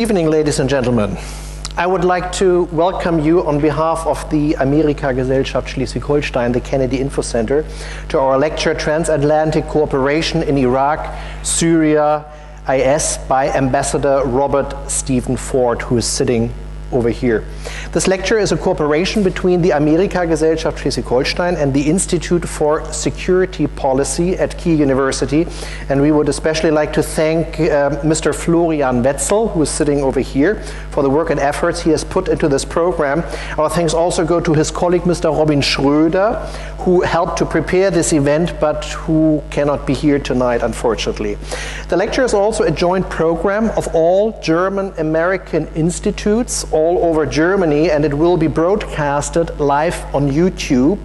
Evening, ladies and gentlemen. I would like to welcome you on behalf of the Amerika-Gesellschaft Schleswig-Holstein, the Kennedy Info Center, to our lecture, Transatlantic Cooperation in Iraq, Syria, IS, by Ambassador Robert Stephen Ford, who is sitting over here. This lecture is a cooperation between the Amerika-Gesellschaft Schleswig-Holstein and the Institute for Security Policy at Kiel University, and we would especially like to thank Mr. Florian Wetzel, who is sitting over here, for the work and efforts he has put into this program. Our thanks also go to his colleague, Mr. Robin Schröder, who helped to prepare this event, but who cannot be here tonight, unfortunately. The lecture is also a joint program of all German-American institutes all over Germany, and it will be broadcasted live on YouTube.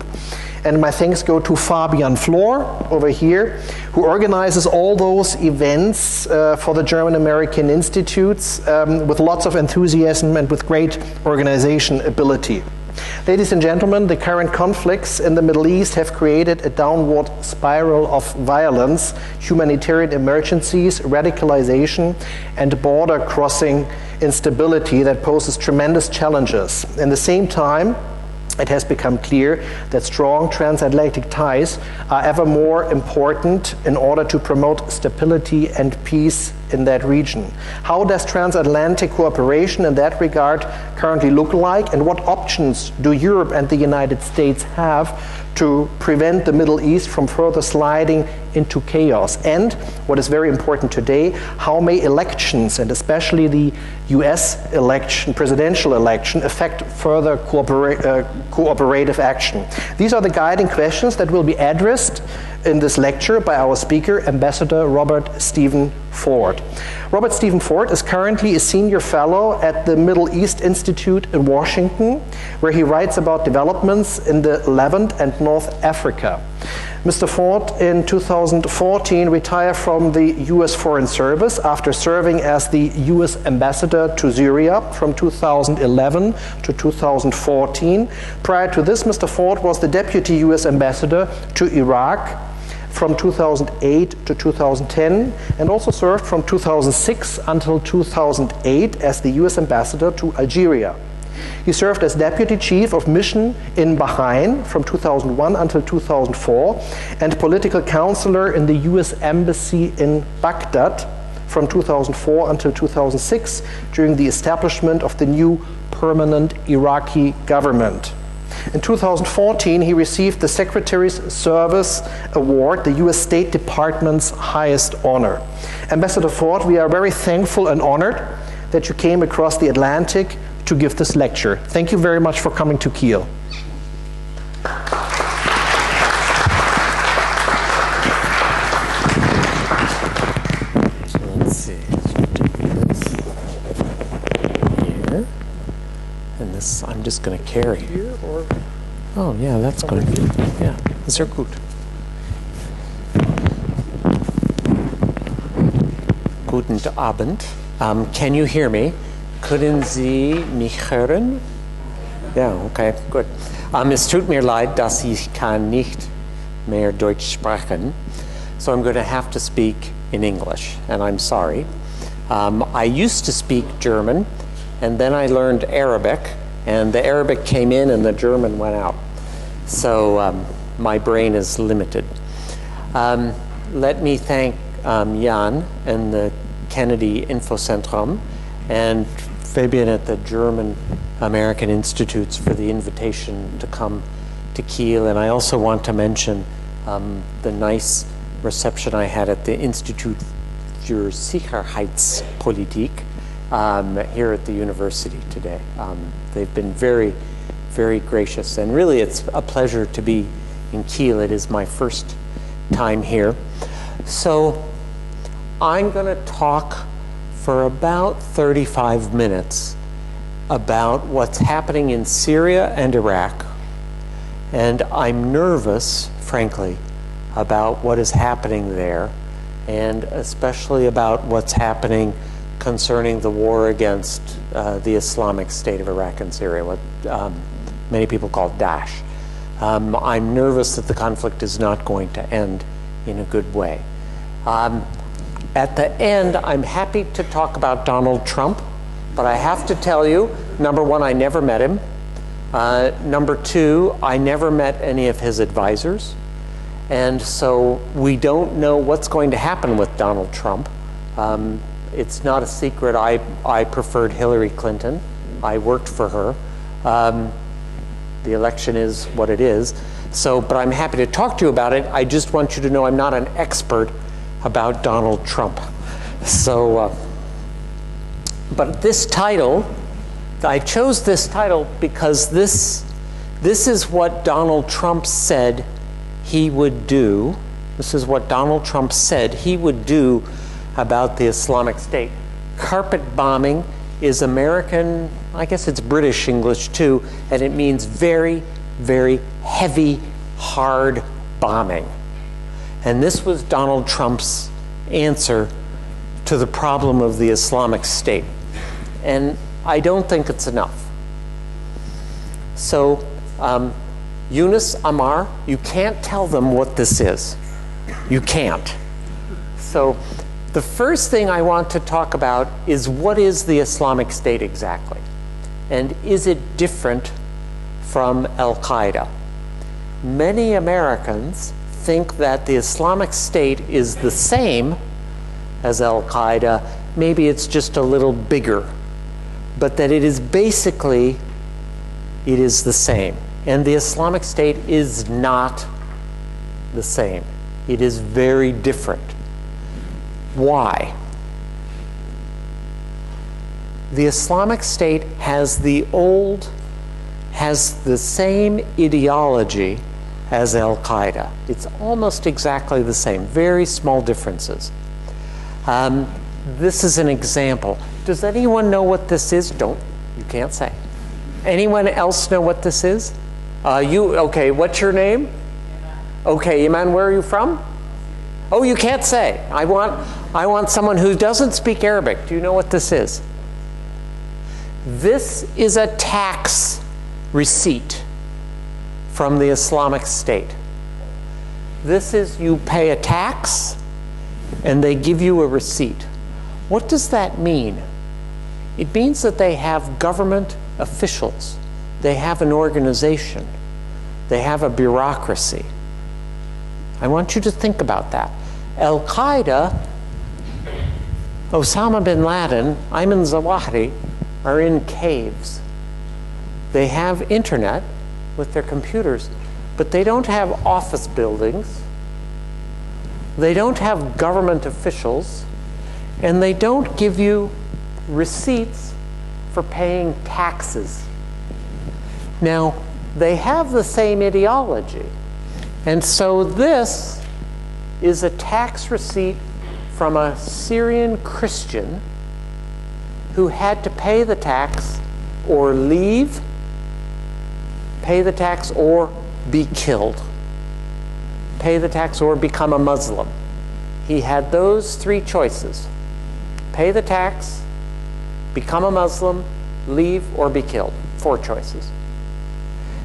And my thanks go to Fabian Flor over here, who organizes all those events for the German-American institutes with lots of enthusiasm and with great organization ability. Ladies and gentlemen, the current conflicts in the Middle East have created a downward spiral of violence, humanitarian emergencies, radicalization, and border-crossing instability that poses tremendous challenges. At the same time, it has become clear that strong transatlantic ties are ever more important in order to promote stability and peace in that region. How does transatlantic cooperation in that regard currently look like, and what options do Europe and the United States have to prevent the Middle East from further sliding into chaos? And, what is very important today, how may elections, and especially the US election, presidential election, affect further cooperative action? These are the guiding questions that will be addressed in this lecture by our speaker, Ambassador Robert Stephen Ford. Robert Stephen Ford is currently a senior fellow at the Middle East Institute in Washington, where he writes about developments in the Levant and North Africa. Mr. Ford, in 2014, retired from the US Foreign Service after serving as the US Ambassador to Syria from 2011 to 2014. Prior to this, Mr. Ford was the Deputy US Ambassador to Iraq from 2008 to 2010, and also served from 2006 until 2008 as the US Ambassador to Algeria. He served as Deputy Chief of Mission in Bahrain from 2001 until 2004, and political counselor in the US Embassy in Baghdad from 2004 until 2006 during the establishment of the new permanent Iraqi government. In 2014, he received the Secretary's Service Award, the US State Department's highest honor. Ambassador Ford, we are very thankful and honored that you came across the Atlantic to give this lecture. Thank you very much for coming to Kiel. So let's see. Here. And this I'm just going to carry. Here or? Oh, yeah, that's going to be, yeah, ist ja gut. Guten Abend. Can you hear me? Können Sie mich hören? Ja, okay, gut. Es tut mir leid, dass ich kann nicht mehr Deutsch sprechen. So I'm going to have to speak in English, and I'm sorry. I used to speak German, and then I learned Arabic, and the Arabic came in and the German went out. So my brain is limited. Let me thank Jan and the Kennedy Info Centrum and Fabian at the German-American Institutes for the invitation to come to Kiel. And I also want to mention the nice reception I had at the Institut für Sicherheitspolitik here at the university today. They've been very, very gracious, and really it's a pleasure to be in Kiel. It is my first time here. So I'm going to talk for about 35 minutes about what's happening in Syria and Iraq, and I'm nervous, frankly, about what is happening there, and especially about what's happening concerning the war against the Islamic State of Iraq and Syria, what many people call Daesh. I'm nervous that the conflict is not going to end in a good way. At the end, I'm happy to talk about Donald Trump But I have to tell you, number one, I never met him. Number two, I never met any of his advisors. And so we don't know what's going to happen with Donald Trump. It's not a secret. I preferred Hillary Clinton. I worked for her. The election is what it is. So, but I'm happy to talk to you about it. I just want you to know I'm not an expert about Donald Trump. So, but this title, I chose this title because this is what Donald Trump said he would do. This is what Donald Trump said he would do about the Islamic State. Carpet bombing is American, I guess it's British English too, and it means very, very heavy, hard bombing. And this was Donald Trump's answer to the problem of the Islamic State. And I don't think it's enough. So, Yunus Amar, you can't tell them what this is. You can't. So, the first thing I want to talk about is what is the Islamic State exactly? And is it different from Al-Qaeda? Many Americans think that the Islamic State is the same as Al-Qaeda. Maybe it's just a little bigger, but that it is basically, it is the same. And the Islamic State is not the same. It is very different. Why? The Islamic State has the same ideology as Al-Qaeda. It's almost exactly the same, very small differences. This is an example. Does anyone know what this is? You can't say. Anyone else know what this is? Okay, what's your name? Okay, Iman, where are you from? Oh, you can't say. I want someone who doesn't speak Arabic. Do you know what this is? This is a tax receipt from the Islamic State. This is, you pay a tax and they give you a receipt. What does that mean? It means that they have government officials. They have an organization. They have a bureaucracy. I want you to think about that. Al-Qaeda, Osama bin Laden, Ayman Zawahiri are in caves. They have internet with their computers, but they don't have office buildings. They don't have government officials, and they don't give you receipts for paying taxes. Now, they have the same ideology. And so this is a tax receipt from a Syrian Christian who had to pay the tax or leave, pay the tax or be killed, pay the tax or become a Muslim. He had those three choices: pay the tax, become a Muslim, leave, or be killed. 4 choices.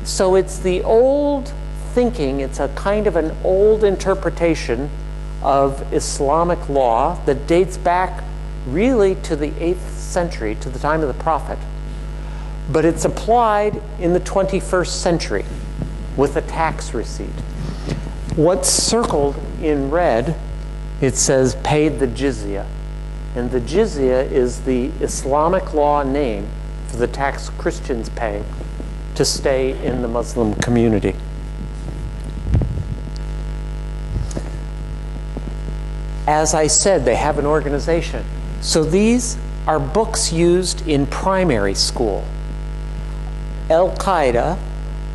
So it's the old thinking, it's a kind of an old interpretation of Islamic law that dates back really to the 8th century, to the time of the Prophet. But it's applied in the 21st century with a tax receipt. What's circled in red, it says paid the jizya. And the jizya is the Islamic law name for the tax Christians pay to stay in the Muslim community. As I said, they have an organization. So these are books used in primary school. Al-Qaeda,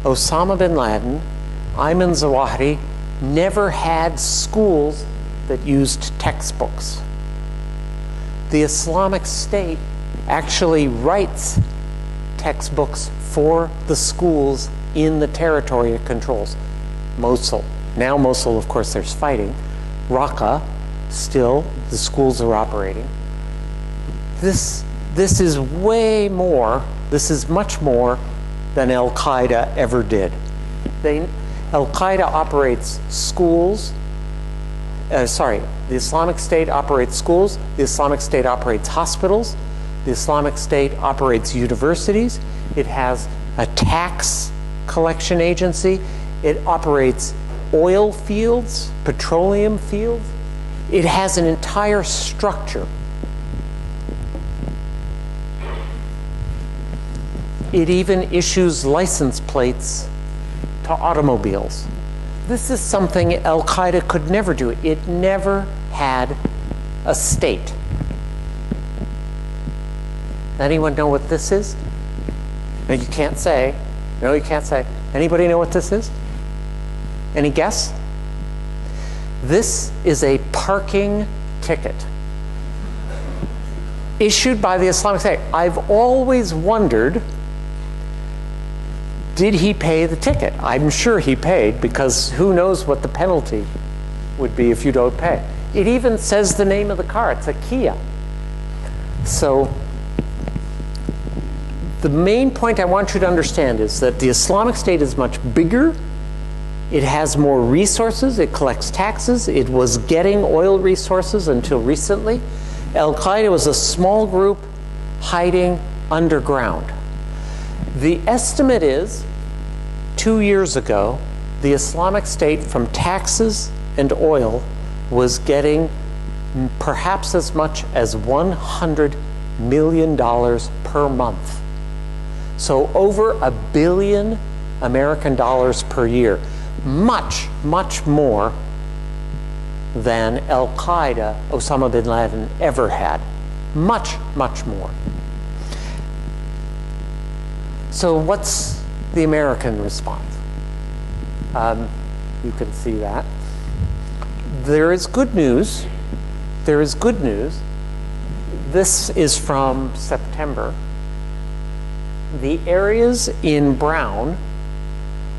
Osama bin Laden, Ayman Zawahiri never had schools that used textbooks. The Islamic State actually writes textbooks for the schools in the territory it controls. Mosul. Now Mosul, of course, there's fighting. Raqqa, still, the schools are operating. This is way more, this is much more than Al-Qaeda ever did. Al-Qaeda operates schools, the Islamic State operates schools, the Islamic State operates hospitals, The Islamic State operates universities. It has a tax collection agency. It operates oil fields, petroleum fields. It has an entire structure. It even issues license plates to automobiles. This is something Al-Qaeda could never do. It never had a state. Anyone know what this is? No, you can't say. No, you can't say. Anybody know what this is? Any guess? This is a parking ticket issued by the Islamic State. I've always wondered, did he pay the ticket? I'm sure he paid, because who knows what the penalty would be if you don't pay. It even says the name of the car. It's a Kia. So the main point I want you to understand is that the Islamic State is much bigger. It has more resources. It collects taxes. It was getting oil resources until recently. Al-Qaeda was a small group hiding underground. The estimate is, 2 years ago, the Islamic State from taxes and oil was getting perhaps as much as $100 million per month. So over $1 billion American dollars per year. Much, much more than Al-Qaeda, Osama bin Laden, ever had. Much, much more. So what's the American response? You can see that. There is good news. There is good news. This is from September. The areas in brown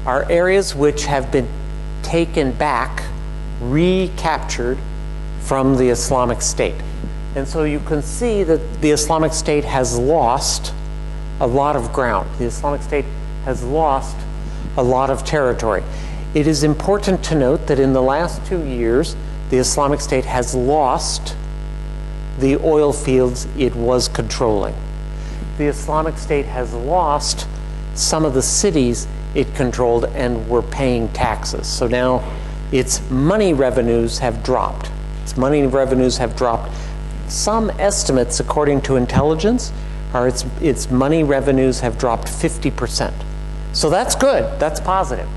are areas which have been taken back, recaptured from the Islamic State. And so you can see that the Islamic State has lost a lot of ground. The Islamic State has lost a lot of territory. It is important to note that in the last 2 years, the Islamic State has lost the oil fields it was controlling. The Islamic State has lost some of the cities it controlled and were paying taxes. So now its money revenues have dropped. Its money revenues have dropped. Some estimates, according to intelligence, are its money revenues have dropped 50%. So that's good. That's positive.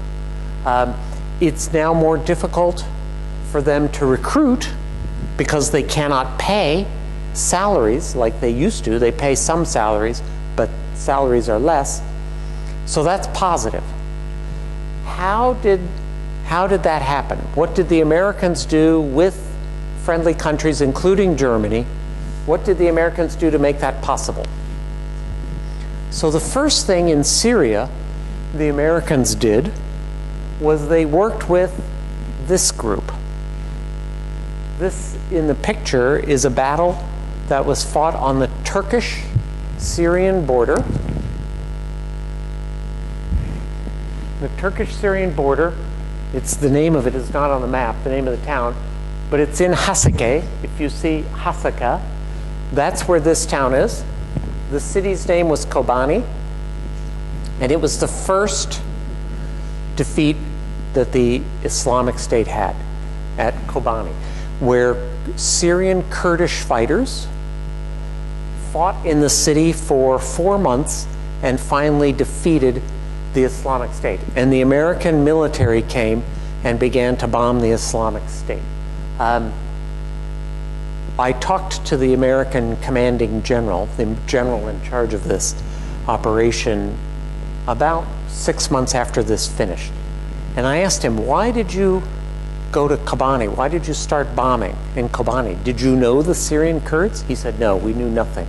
It's now more difficult for them to recruit because they cannot pay salaries like they used to. They pay some salaries, but salaries are less. So that's positive. How did that happen? What did the Americans do with friendly countries, including Germany? What did the Americans do to make that possible? So the first thing in Syria the Americans did was they worked with this group. This in the picture is a battle that was fought on the Turkish-Syrian border. The Turkish-Syrian border, it's the name of it is not on the map, the name of the town, but it's in Hasake. If you see Hasaka, that's where this town is. The city's name was Kobani, and it was the first defeat that the Islamic State had at Kobani, where Syrian Kurdish fighters fought in the city for 4 months and finally defeated the Islamic State. And the American military came and began to bomb the Islamic State. I talked to the American commanding general, the general in charge of this operation, about 6 months after this finished. And I asked him, why did you go to Kobani? Why did you start bombing in Kobani? Did you know the Syrian Kurds? He said, no, we knew nothing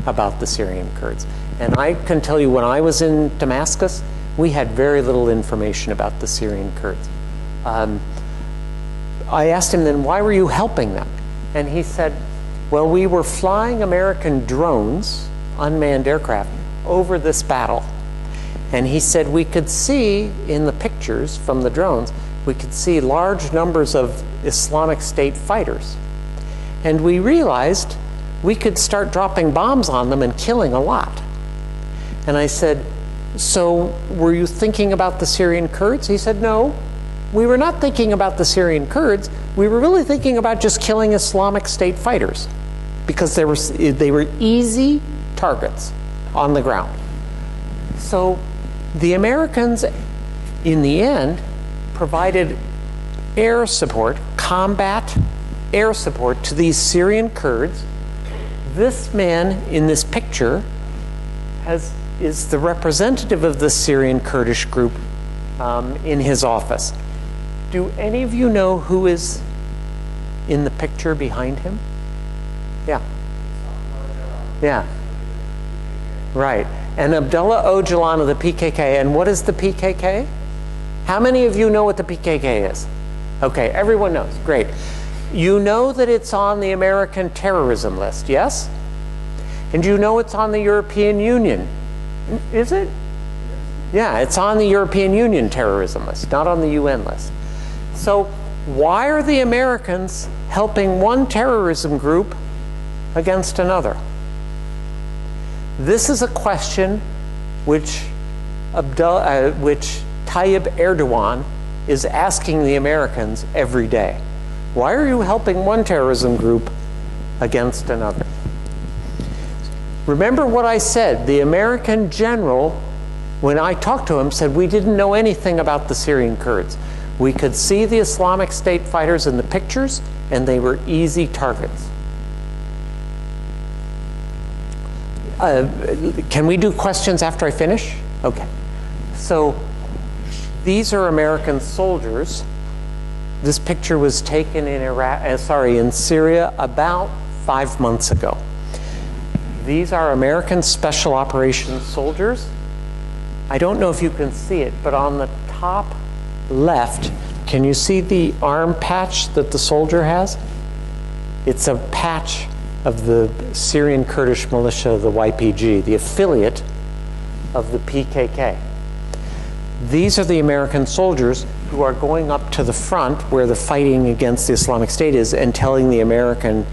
about the Syrian Kurds. And I can tell you, when I was in Damascus, we had very little information about the Syrian Kurds. I asked him then, why were you helping them? And he said, well, we were flying American drones, unmanned aircraft, over this battle. And he said we could see in the pictures from the drones, we could see large numbers of Islamic State fighters. And we realized we could start dropping bombs on them and killing a lot. And I said, so were you thinking about the Syrian Kurds? He said, no, we were not thinking about the Syrian Kurds. We were really thinking about just killing Islamic State fighters because they were easy targets on the ground. So the Americans, in the end, provided air support, combat air support to these Syrian Kurds. This man in this picture is the representative of the Syrian Kurdish group in his office. Do any of you know who is in the picture behind him? Yeah. Yeah. Right. And Abdullah Öcalan of the PKK. And what is the PKK? How many of you know what the PKK is? Okay, everyone knows. Great. You know that it's on the American terrorism list, yes? And you know it's on the European Union. Is it? Yeah, it's on the European Union terrorism list, not on the UN list. So why are the Americans helping one terrorism group against another? This is a question which Tayyip Erdogan is asking the Americans every day. Why are you helping one terrorism group against another? Remember what I said. The American general, when I talked to him, said we didn't know anything about the Syrian Kurds. We could see the Islamic State fighters in the pictures, and they were easy targets. Can we do questions after I finish? Okay. So these are American soldiers. This picture was taken in Syria about 5 months ago. These are American Special Operations soldiers. I don't know if you can see it, but on the top left, can you see the arm patch that the soldier has? It's a patch of the Syrian Kurdish militia, the YPG, the affiliate of the PKK. These are the American soldiers who are going up to the front where the fighting against the Islamic State is and telling the American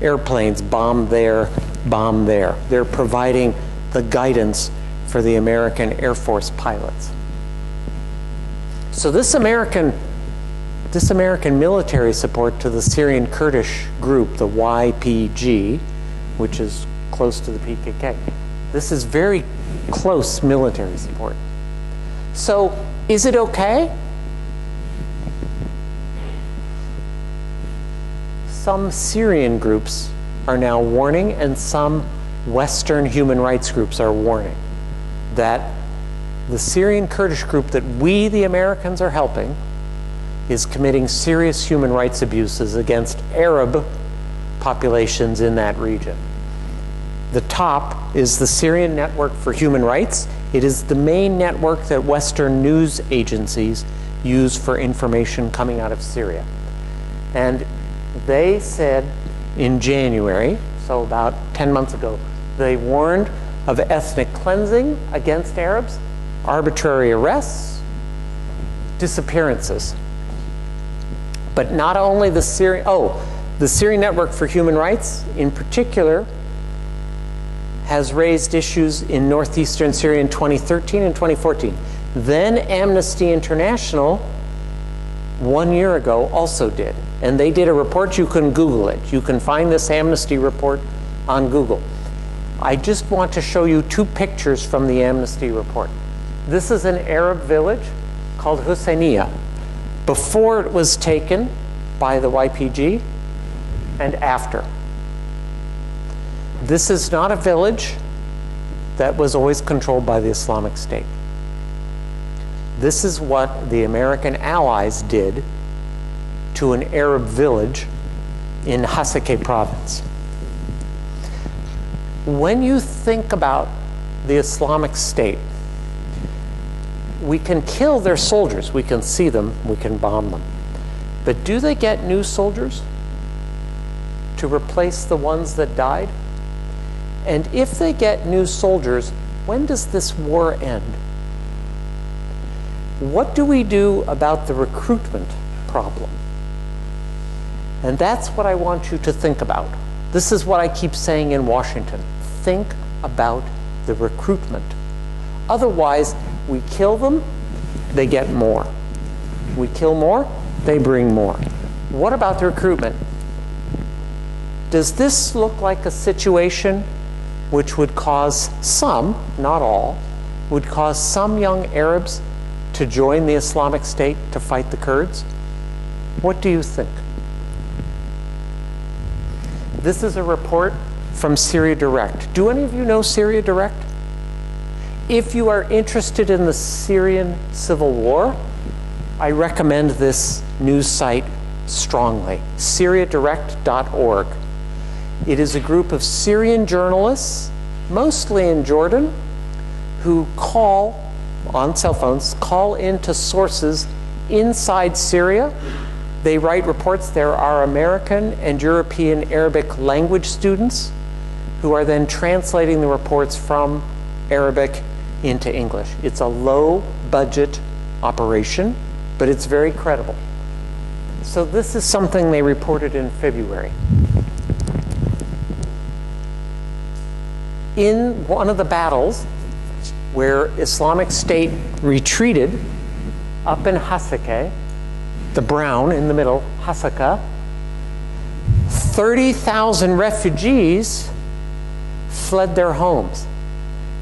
airplanes, bomb there, bomb there. They're providing the guidance for the American Air Force pilots. So this American military support to the Syrian Kurdish group, the YPG, which is close to the PKK, this is very close military support. So is it okay? Some Syrian groups are now warning, and some Western human rights groups are warning, that the Syrian Kurdish group that we, the Americans, are helping is committing serious human rights abuses against Arab populations in that region. The top is the Syrian Network for Human Rights. It is the main network that Western news agencies use for information coming out of Syria. And they said in January, so about 10 months ago, they warned of ethnic cleansing against Arabs, arbitrary arrests, disappearances. But not only the Syrian Network for Human Rights in particular has raised issues in northeastern Syria in 2013 and 2014. Then Amnesty International 1 year ago also did. And they did a report. You can Google it. You can find this Amnesty report on Google. I just want to show you two pictures from the Amnesty report. This is an Arab village called Husseiniya, before it was taken by the YPG and after. This is not a village that was always controlled by the Islamic State. This is what the American allies did to an Arab village in Hasakeh province. When you think about the Islamic State, we can kill their soldiers, we can see them, we can bomb them. But do they get new soldiers to replace the ones that died? And if they get new soldiers, when does this war end? What do we do about the recruitment problem? And that's what I want you to think about This is what I keep saying in Washington. Think about the recruitment. Otherwise, we kill them, they get more. We kill more, they bring more. What about the recruitment? Does this look like a situation which would cause some, not all, would cause some young Arabs to join the Islamic State to fight the Kurds? What do you think? This is a report from Syria Direct. Do any of you know Syria Direct? If you are interested in the Syrian civil war, I recommend this news site strongly, syriadirect.org. It is a group of Syrian journalists, mostly in Jordan, who call, on cell phones, call into sources inside Syria. They write reports. There are American and European Arabic language students who are then translating the reports from Arabic into English. It's a low-budget operation, but it's very credible. So this is something they reported in February. In one of the battles where Islamic State retreated up in Hasaka, the brown in the middle, Hasaka, 30,000 refugees fled their homes.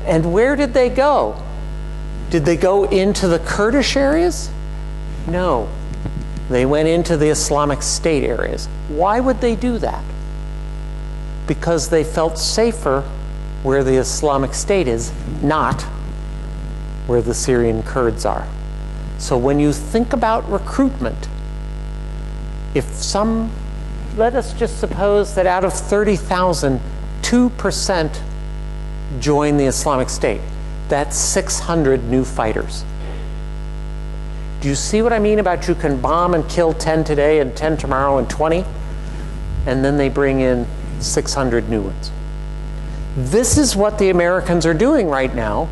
And where did they go? Did they go into the Kurdish areas? No. They went into the Islamic State areas. Why would they do that? Because they felt safer where the Islamic State is, not where the Syrian Kurds are. So when you think about recruitment, let us just suppose that out of 30,000, 2% join the Islamic State. That's 600 new fighters. Do you see what I mean about you can bomb and kill 10 today and 10 tomorrow and 20, and then they bring in 600 new ones? This is what the Americans are doing right now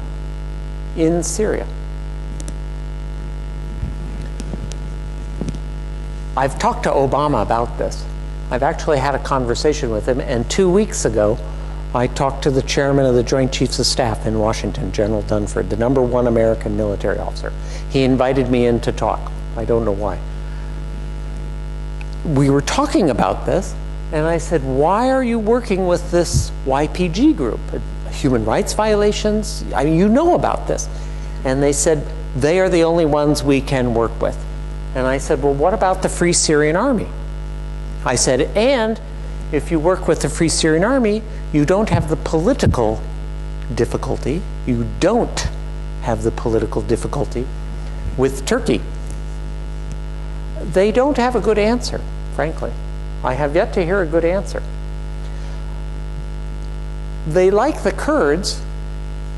in Syria. I've talked to Obama about this. I've actually had a conversation with him, and 2 weeks ago, I talked to the chairman of the Joint Chiefs of Staff in Washington, General Dunford, the #1 American military officer. He invited me in to talk. I don't know why. We were talking about this, and I said, why are you working with this YPG group? Human rights violations? I mean, you know about this. And they said, they are the only ones we can work with. And I said, well, what about the Free Syrian Army? I said, and if you work with the Free Syrian Army, you don't have the political difficulty. You don't have the political difficulty with Turkey. They don't have a good answer, frankly. I have yet to hear a good answer. They like the Kurds,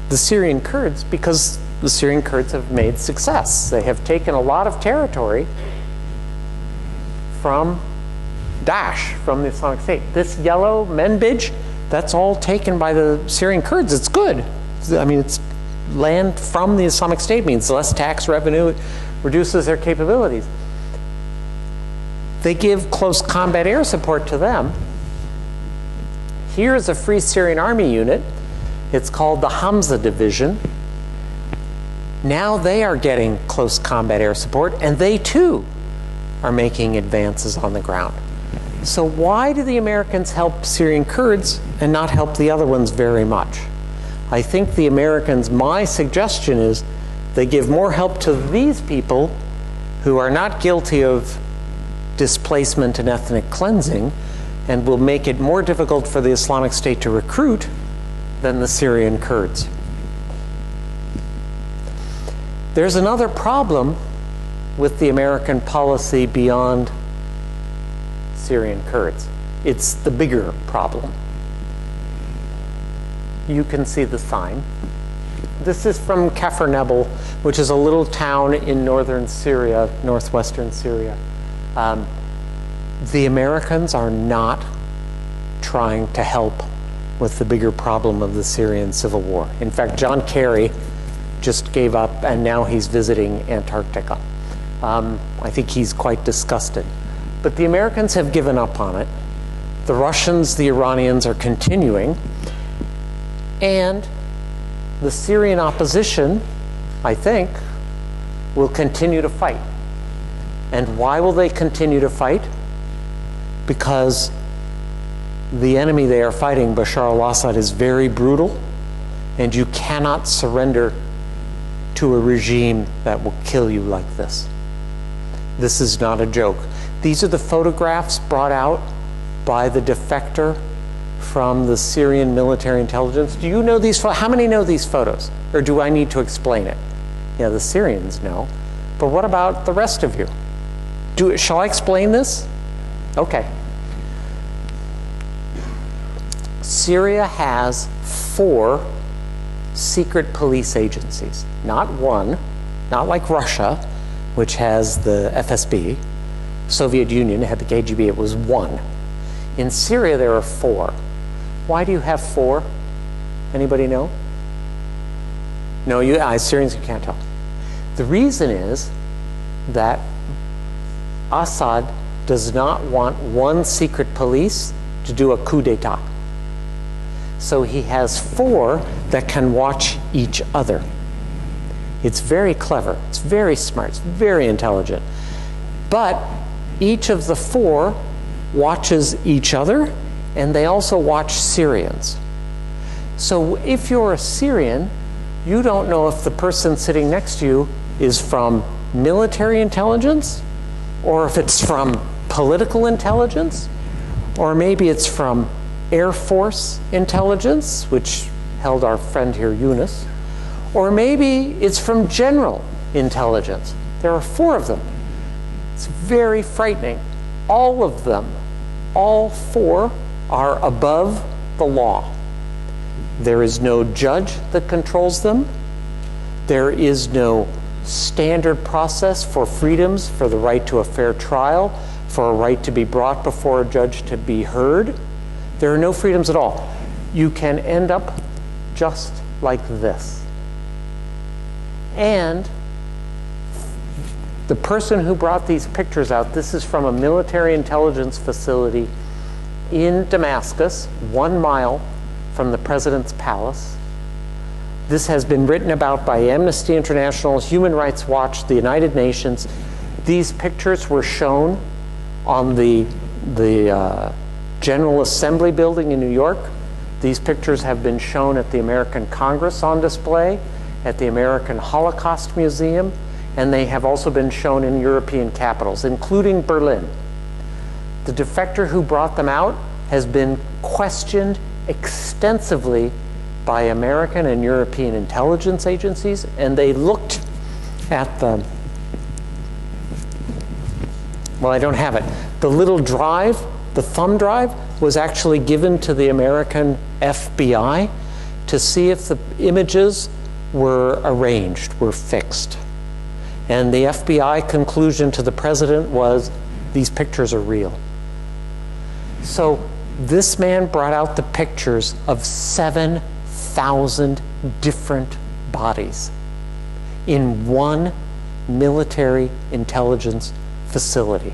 the Syrian Kurds, because the Syrian Kurds have made success. They have taken a lot of territory from Daesh, from the Islamic State. This yellow Manbij, that's all taken by the Syrian Kurds. It's good. I mean, it's land from the Islamic State, means less tax revenue, it reduces their capabilities. They give close combat air support to them. Here's a Free Syrian Army unit. It's called the Hamza Division. Now they are getting close combat air support, and they too are making advances on the ground. So why do the Americans help Syrian Kurds and not help the other ones very much? I think the Americans, my suggestion is, they give more help to these people who are not guilty of displacement and ethnic cleansing, and will make it more difficult for the Islamic State to recruit than the Syrian Kurds. There's another problem with the American policy beyond Syrian Kurds. It's the bigger problem. You can see the sign. This is from Kafr Nebel, which is a little town in northern Syria, northwestern Syria. The Americans are not trying to help with the bigger problem of the Syrian civil war. In fact, John Kerry just gave up, and now he's visiting Antarctica. I think he's quite disgusted. But the Americans have given up on it. The Russians, the Iranians are continuing, and the Syrian opposition, I think, will continue to fight. And why will they continue to fight? Because the enemy they are fighting, Bashar al-Assad, is very brutal, and you cannot surrender to a regime that will kill you like this. This is not a joke. These are the photographs brought out by the defector from the Syrian military intelligence. Do you know these? How many know these photos? Or do I need to explain it? Yeah, the Syrians know. But what about the rest of you? Shall I explain this? Okay. Syria has 4 secret police agencies. Not one, not like Russia, which has the FSB. Soviet Union had the KGB, it was 1. In Syria, there are 4. Why do you have 4? Anybody know? No, Syrians, you can't tell. The reason is that Assad does not want one secret police to do a coup d'etat. So he has 4 that can watch each other. It's very clever, it's very smart, it's very intelligent. But each of the 4 watches each other, and they also watch Syrians. So if you're a Syrian, you don't know if the person sitting next to you is from military intelligence, or if it's from political intelligence, or maybe it's from Air Force intelligence, which held our friend here, Yunus, or maybe it's from general intelligence. There are 4 of them. It's very frightening. All of them, all 4 are above the law. There is no judge that controls them. There is no standard process for freedoms, for the right to a fair trial, for a right to be brought before a judge to be heard. There are no freedoms at all. You can end up just like this. And the person who brought these pictures out, this is from a military intelligence facility in Damascus, 1 mile from the president's palace. This has been written about by Amnesty International, Human Rights Watch, the United Nations. These pictures were shown on the General Assembly building in New York. These pictures have been shown at the American Congress on display, at the American Holocaust Museum, and they have also been shown in European capitals, including Berlin. The defector who brought them out has been questioned extensively by American and European intelligence agencies, and they looked at the, well, I don't have it. The little drive, the thumb drive, was actually given to the American FBI to see if the images were arranged, were fixed. And the FBI conclusion to the president was, these pictures are real. So this man brought out the pictures of 7,000 different bodies in one military intelligence facility.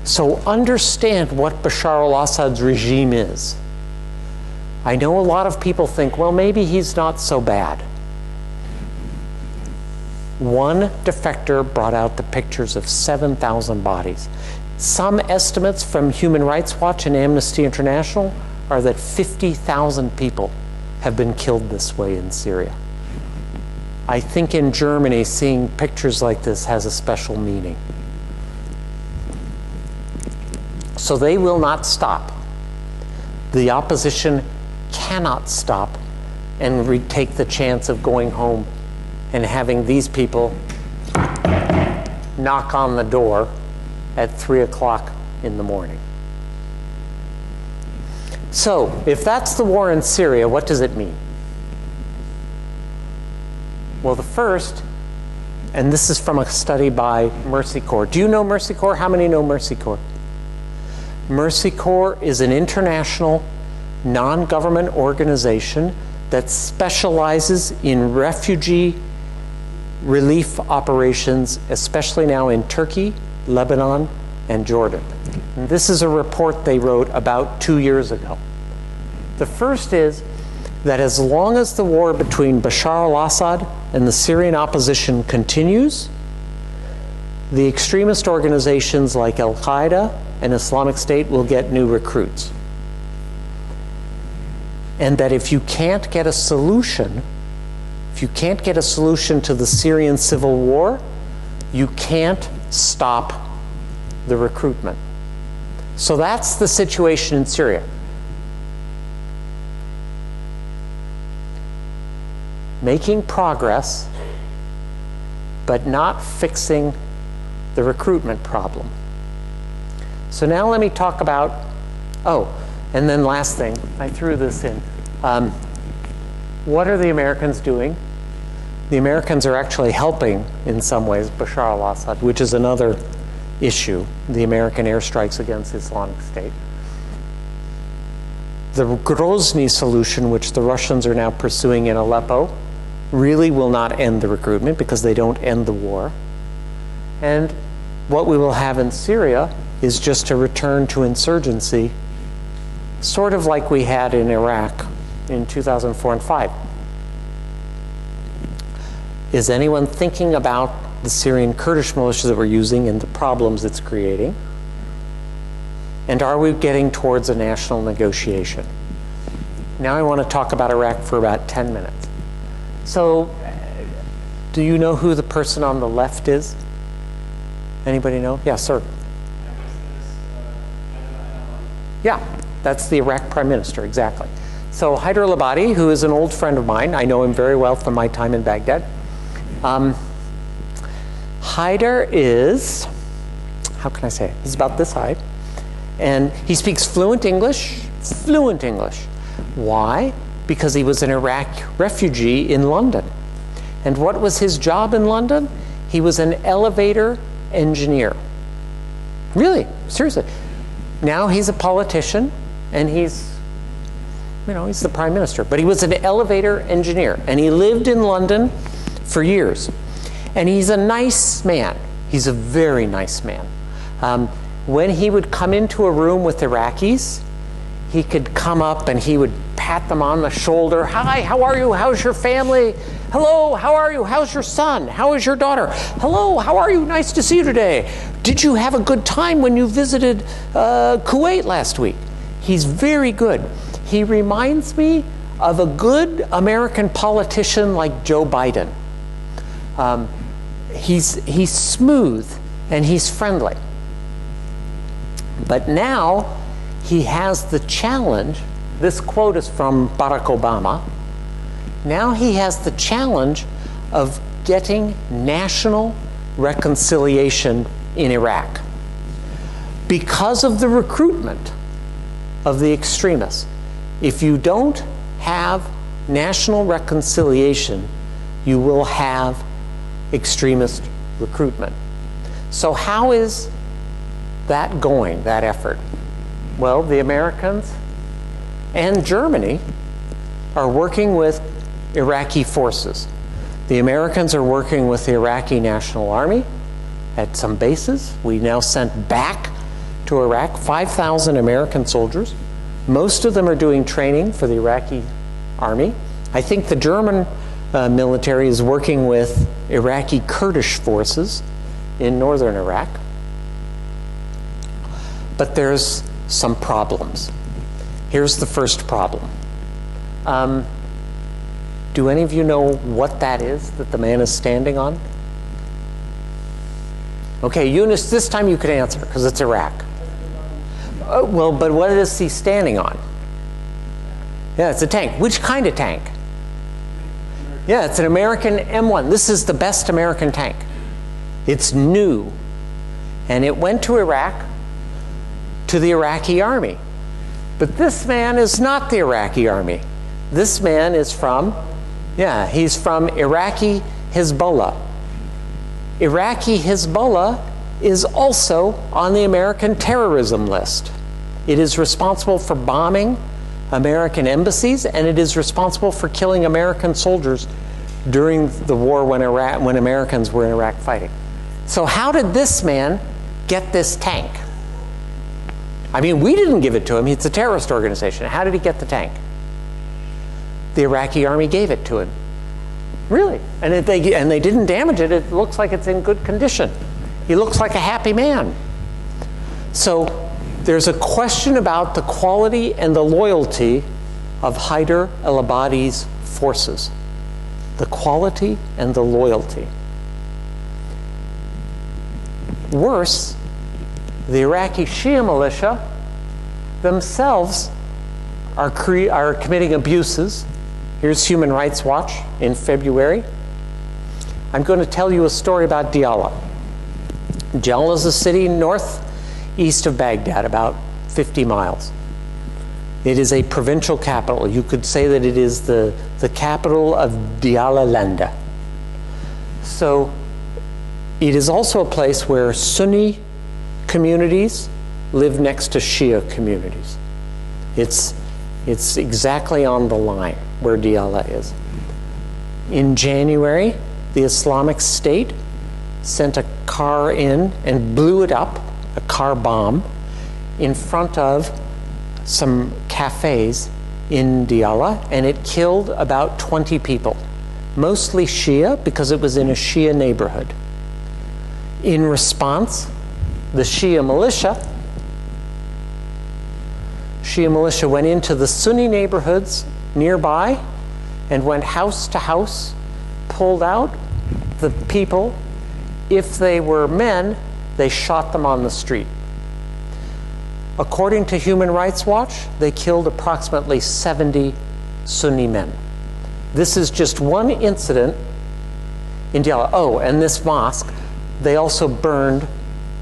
So understand what Bashar al-Assad's regime is. I know a lot of people think, well, maybe he's not so bad. One defector brought out the pictures of 7,000 bodies. Some estimates from Human Rights Watch and Amnesty International are that 50,000 people have been killed this way in Syria. I think in Germany, seeing pictures like this has a special meaning. So they will not stop. The opposition cannot stop and take the chance of going home and having these people knock on the door at 3 o'clock in the morning. So, if that's the war in Syria, what does it mean? Well, the first, and this is from a study by Mercy Corps. Do you know Mercy Corps? How many know Mercy Corps? Mercy Corps is an international non-government organization that specializes in refugee relief operations, especially now in Turkey, Lebanon, and Jordan. And this is a report they wrote about 2 years ago. The first is that as long as the war between Bashar al-Assad and the Syrian opposition continues, the extremist organizations like Al-Qaeda and Islamic State will get new recruits. And that if you can't get a solution, to the Syrian civil war, you can't stop the recruitment. So that's the situation in Syria. Making progress, but not fixing the recruitment problem. So now let me talk about, and then last thing, I threw this in. What are the Americans doing? The Americans are actually helping, in some ways, Bashar al-Assad, which is another issue, the American airstrikes against Islamic State. The Grozny solution, which the Russians are now pursuing in Aleppo, really will not end the recruitment because they don't end the war. And what we will have in Syria is just a return to insurgency, sort of like we had in Iraq in 2004 and 5. Is anyone thinking about the Syrian Kurdish militias that we're using and the problems it's creating? And are we getting towards a national negotiation? Now I want to talk about Iraq for about 10 minutes. So, do you know who the person on the left is? Anybody know? Yeah, sir. Yeah, that's the Iraq Prime Minister, exactly. So Haider al-Abadi, who is an old friend of mine, I know him very well from my time in Baghdad. Haider is, how can I say it? He's about this high. And he speaks fluent English. Why? Because he was an Iraq refugee in London. And what was his job in London? He was an elevator engineer. Really, seriously. Now he's a politician, and he's the prime minister. But he was an elevator engineer, and he lived in London for years. And he's a nice man. He's a very nice man. When he would come into a room with Iraqis, he could come up and he would pat them on the shoulder. Hi, how are you? How's your family? Hello, how are you? How's your son? How is your daughter? Hello, how are you? Nice to see you today. Did you have a good time when you visited Kuwait last week? He's very good. He reminds me of a good American politician like Joe Biden. He's smooth and he's friendly. But now he has the challenge. This quote is from Barack Obama. Now he has the challenge of getting national reconciliation in Iraq because of the recruitment of the extremists. If you don't have national reconciliation, you will have extremist recruitment. So how is that going, that effort? Well, the Americans and Germany are working with Iraqi forces. The Americans are working with the Iraqi National Army at some bases. We now sent back to Iraq 5,000 American soldiers. Most of them are doing training for the Iraqi army. I think the German military is working with Iraqi Kurdish forces in northern Iraq. But there's some problems. Here's the first problem. Do any of you know what that is that the man is standing on? Okay, Eunice, this time you could answer because it's Iraq. Well, but what is he standing on? Yeah, it's a tank. Which kind of tank? Yeah, it's an American M1. This is the best American tank. It's new. And it went to Iraq, to the Iraqi army. But this man is not the Iraqi army. This man is from, he's from Iraqi Hezbollah. Iraqi Hezbollah is also on the American terrorism list. It is responsible for bombing American embassies, and it is responsible for killing American soldiers during the war when Americans were in Iraq fighting. So how did this man get this tank? I mean, we didn't give it to him. It's a terrorist organization. How did he get the tank? The Iraqi army gave it to him. Really. And they didn't damage it. It looks like it's in good condition. He looks like a happy man. So there's a question about the quality and the loyalty of Hyder al-Abadi's forces. The quality and the loyalty. Worse, the Iraqi Shia militia themselves are committing abuses. Here's Human Rights Watch in February. I'm going to tell you a story about Diyala. Diyala is a city northeast of Baghdad, about 50 miles. It is a provincial capital. You could say that it is the capital of Diyala Landa. So it is also a place where Sunni communities live next to Shia communities. It's exactly on the line where Diyala is. In January, the Islamic State sent a car in and blew it up, a car bomb, in front of some cafes in Diyala, and it killed about 20 people, mostly Shia because it was in a Shia neighborhood. In response, the Shia militia went into the Sunni neighborhoods nearby and went house to house, pulled out the people. If they were men, they shot them on the street. According to Human Rights Watch, they killed approximately 70 Sunni men. This is just one incident in Diyala. Oh, and this mosque, they also burned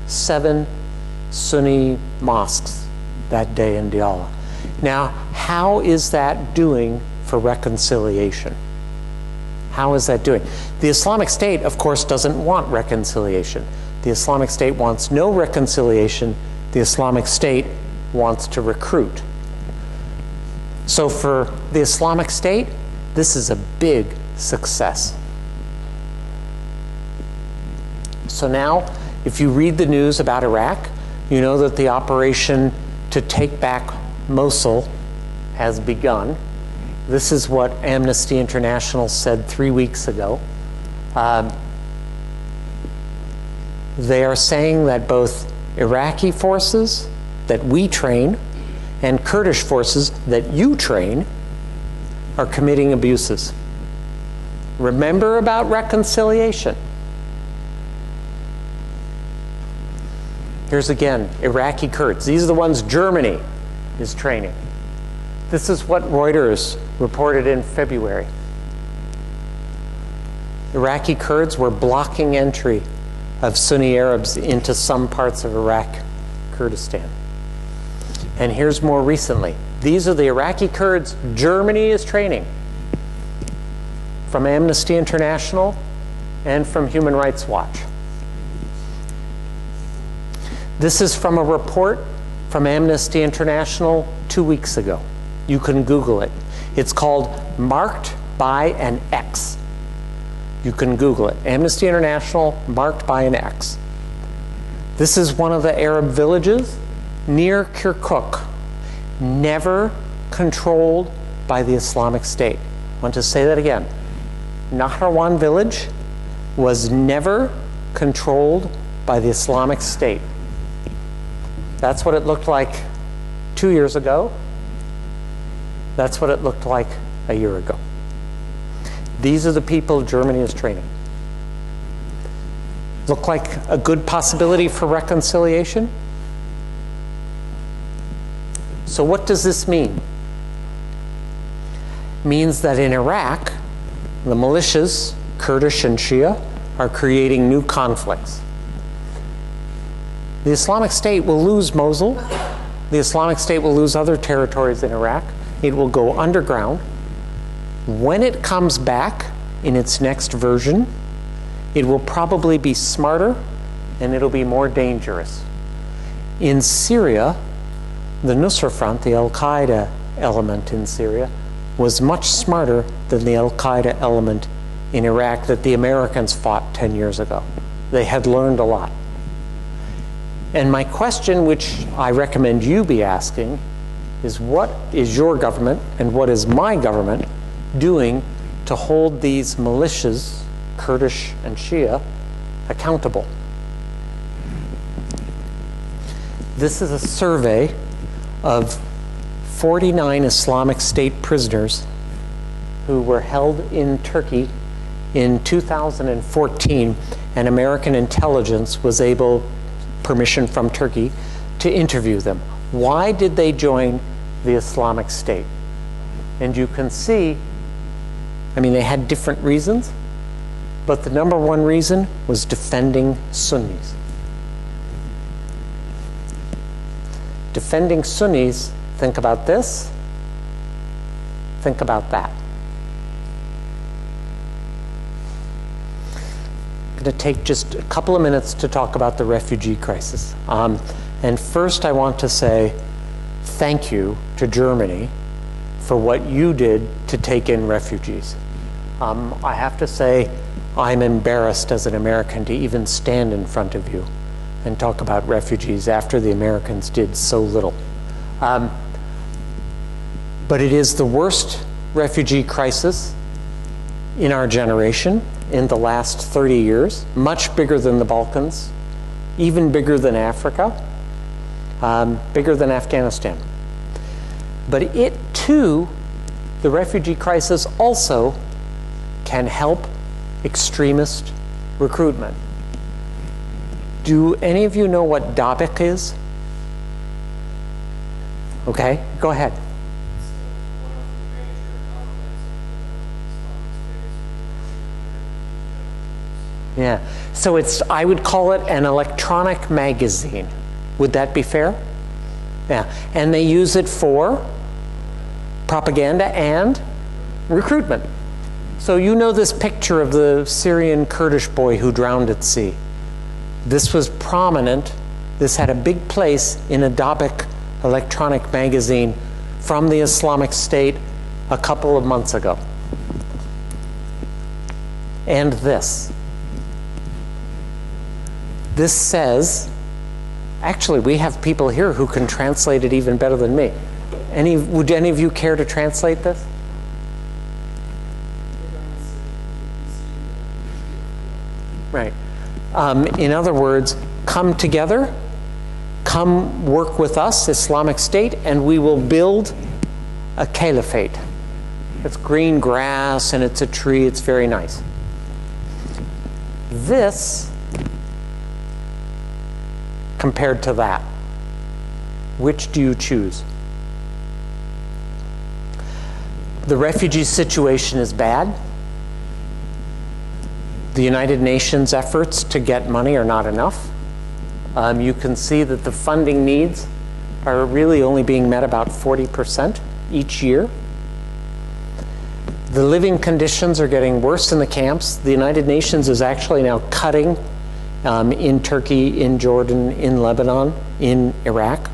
7 Sunni mosques that day in Diyala. Now, how is that doing for reconciliation? How is that doing? The Islamic State, of course, doesn't want reconciliation. The Islamic State wants no reconciliation. The Islamic State wants to recruit. So for the Islamic State, this is a big success. So now, if you read the news about Iraq, you know that the operation to take back Mosul has begun. This is what Amnesty International said 3 weeks ago. They are saying that both Iraqi forces that we train and Kurdish forces that you train are committing abuses. Remember about reconciliation. Here's again, Iraqi Kurds. These are the ones Germany is training. This is what Reuters reported in February. Iraqi Kurds were blocking entry of Sunni Arabs into some parts of Iraq, Kurdistan. And here's more recently. These are the Iraqi Kurds Germany is training, from Amnesty International and from Human Rights Watch. This is from a report from Amnesty International 2 weeks ago. You can Google it. It's called Marked by an X. You can Google it. Amnesty International, marked by an X. This is one of the Arab villages near Kirkuk, never controlled by the Islamic State. I want to say that again. Nahrawan village was never controlled by the Islamic State. That's what it looked like 2 years ago. That's what it looked like a year ago. These are the people Germany is training. Look like a good possibility for reconciliation? So what does this mean? It means that in Iraq, the militias, Kurdish and Shia, are creating new conflicts. The Islamic State will lose Mosul. The Islamic State will lose other territories in Iraq. It will go underground. When it comes back in its next version, it will probably be smarter and it'll be more dangerous. In Syria, the Nusra Front, the Al-Qaeda element in Syria, was much smarter than the Al-Qaeda element in Iraq that the Americans fought 10 years ago. They had learned a lot. And my question, which I recommend you be asking, is what is your government and what is my government doing to hold these militias, Kurdish and Shia, accountable? This is a survey of 49 Islamic State prisoners who were held in Turkey in 2014, and American intelligence was able, permission from Turkey, to interview them. Why did they join the Islamic State? And you can see, I mean, they had different reasons, but the number one reason was defending Sunnis. Defending Sunnis, think about this, think about that. I'm going to take just a couple of minutes to talk about the refugee crisis. And first I want to say thank you to Germany for what you did to take in refugees. I have to say I'm embarrassed as an American to even stand in front of you and talk about refugees after the Americans did so little. But it is the worst refugee crisis in our generation in the last 30 years, much bigger than the Balkans, even bigger than Africa, bigger than Afghanistan. But it too, the refugee crisis also can help extremist recruitment. Do any of you know what Dabik is? Okay, go ahead. Yeah, so I would call it an electronic magazine. Would that be fair? Yeah, and they use it for propaganda and recruitment. So you know this picture of the Syrian Kurdish boy who drowned at sea. This was prominent. This had a big place in a Dabik electronic magazine from the Islamic State a couple of months ago. And this says, actually we have people here who can translate it even better than me. Would any of you care to translate this? Right. In other words, come together, come work with us, Islamic State, and we will build a caliphate. It's green grass and it's a tree, it's very nice. This, compared to that, which do you choose? The refugee situation is bad. The United Nations efforts to get money are not enough. You can see that the funding needs are really only being met about 40% each year. The living conditions are getting worse in the camps. The United Nations is actually now cutting in Turkey, in Jordan, in Lebanon, in Iraq.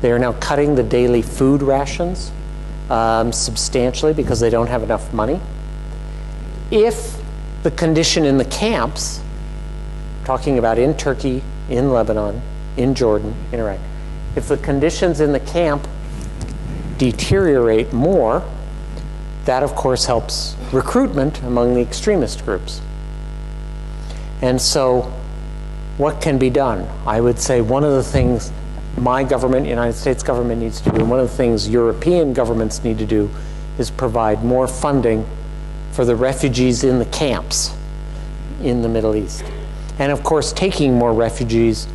They are now cutting the daily food rations substantially because they don't have enough money. If the condition in the camps, talking about in Turkey, in Lebanon, in Jordan, in Iraq, if the conditions in the camp deteriorate more, that of course helps recruitment among the extremist groups. And so what can be done? I would say one of the things my government, United States government, needs to do, and one of the things European governments need to do, is provide more funding for the refugees in the camps in the Middle East. And of course, taking more refugees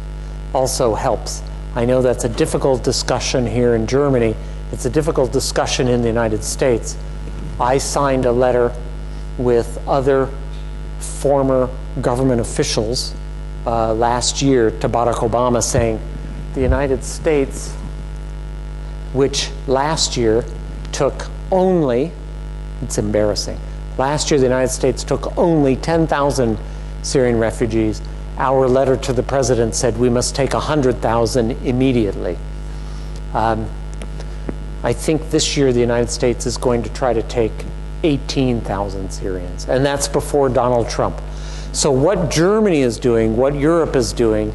also helps. I know that's a difficult discussion here in Germany. It's a difficult discussion in the United States. I signed a letter with other former government officials last year to Barack Obama saying, the United States, which last year took only, it's embarrassing, last year the United States took only 10,000 Syrian refugees. Our letter to the president said we must take 100,000 immediately. I think this year the United States is going to try to take 18,000 Syrians, and that's before Donald Trump. So what Germany is doing, what Europe is doing,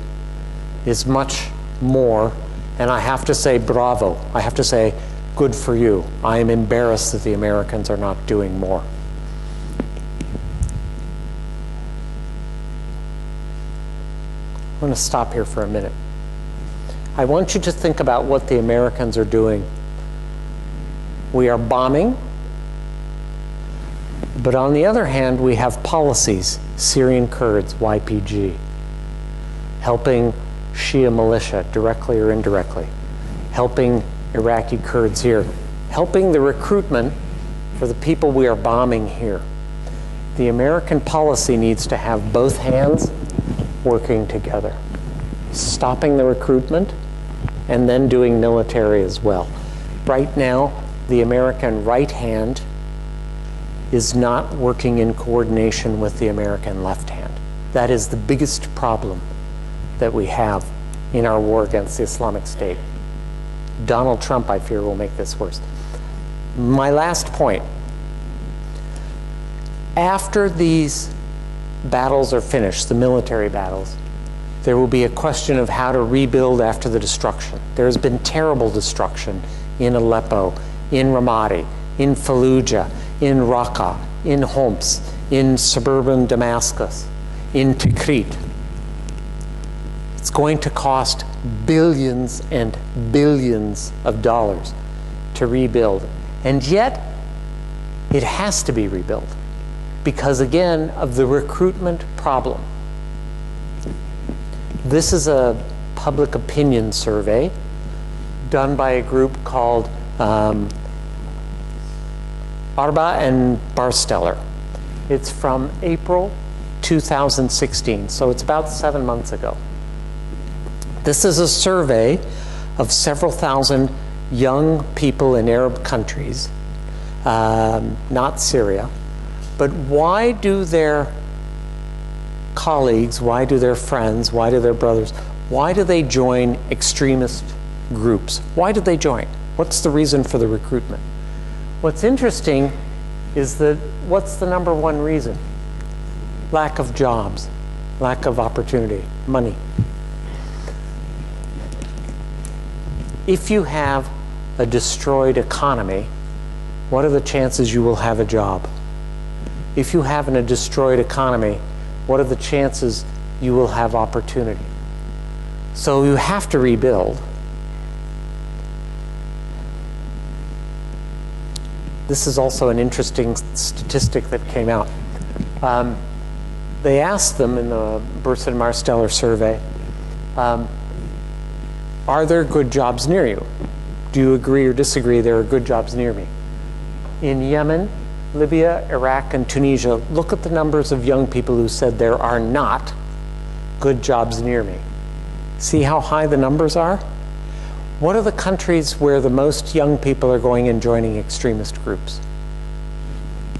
is much more, and I have to say bravo. I have to say good for you. I am embarrassed that the Americans are not doing more. I'm going to stop here for a minute. I want you to think about what the Americans are doing. We are bombing, but on the other hand, we have policies, Syrian Kurds, YPG, helping Shia militia, directly or indirectly, helping Iraqi Kurds here, helping the recruitment for the people we are bombing here. The American policy needs to have both hands working together, stopping the recruitment and then doing military as well. Right now, the American right hand is not working in coordination with the American left hand. That is the biggest problem that we have in our war against the Islamic State. Donald Trump, I fear, will make this worse. My last point. After these battles are finished, the military battles, there will be a question of how to rebuild after the destruction. There has been terrible destruction in Aleppo, in Ramadi, in Fallujah, in Raqqa, in Homs, in suburban Damascus, in Tikrit. It's going to cost billions and billions of dollars to rebuild. And yet, it has to be rebuilt because, again, of the recruitment problem. This is a public opinion survey done by a group called Arba and Barsteller. It's from April 2016, so it's about 7 months ago. This is a survey of several thousand young people in Arab countries, not Syria, but why do their colleagues, why do their friends, why do their brothers, why do they join extremist groups? Why do they join? What's the reason for the recruitment? What's interesting is that what's the number one reason? Lack of jobs, lack of opportunity, money. If you have a destroyed economy, what are the chances you will have a job? If you have a destroyed economy, what are the chances you will have opportunity? So you have to rebuild. This is also an interesting statistic that came out. They asked them in the Burson-Marsteller survey, are there good jobs near you? Do you agree or disagree there are good jobs near me? In Yemen, Libya, Iraq, and Tunisia, look at the numbers of young people who said there are not good jobs near me. See how high the numbers are? What are the countries where the most young people are going and joining extremist groups?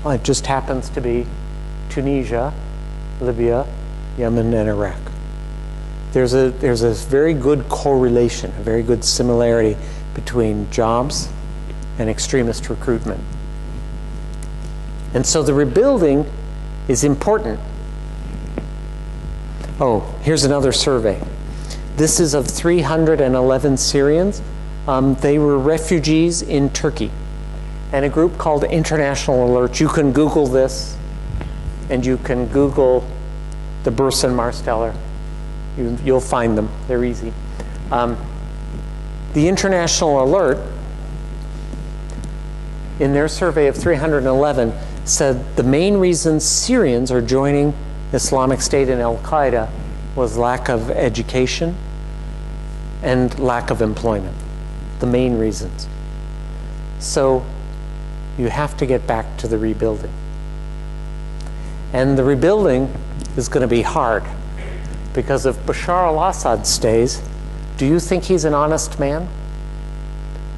Well, it just happens to be Tunisia, Libya, Yemen, and Iraq. There's a very good correlation, a very good similarity between jobs and extremist recruitment. And so the rebuilding is important. Oh, here's another survey. This is of 311 Syrians. They were refugees in Turkey. And a group called International Alert. You can Google this, and you can Google the Burson-Marsteller. You'll find them. They're easy. The International Alert, in their survey of 311, said the main reason Syrians are joining Islamic State and Al-Qaeda was lack of education and lack of employment. The main reasons. So you have to get back to the rebuilding. And the rebuilding is going to be hard because if Bashar al-Assad stays, do you think he's an honest man?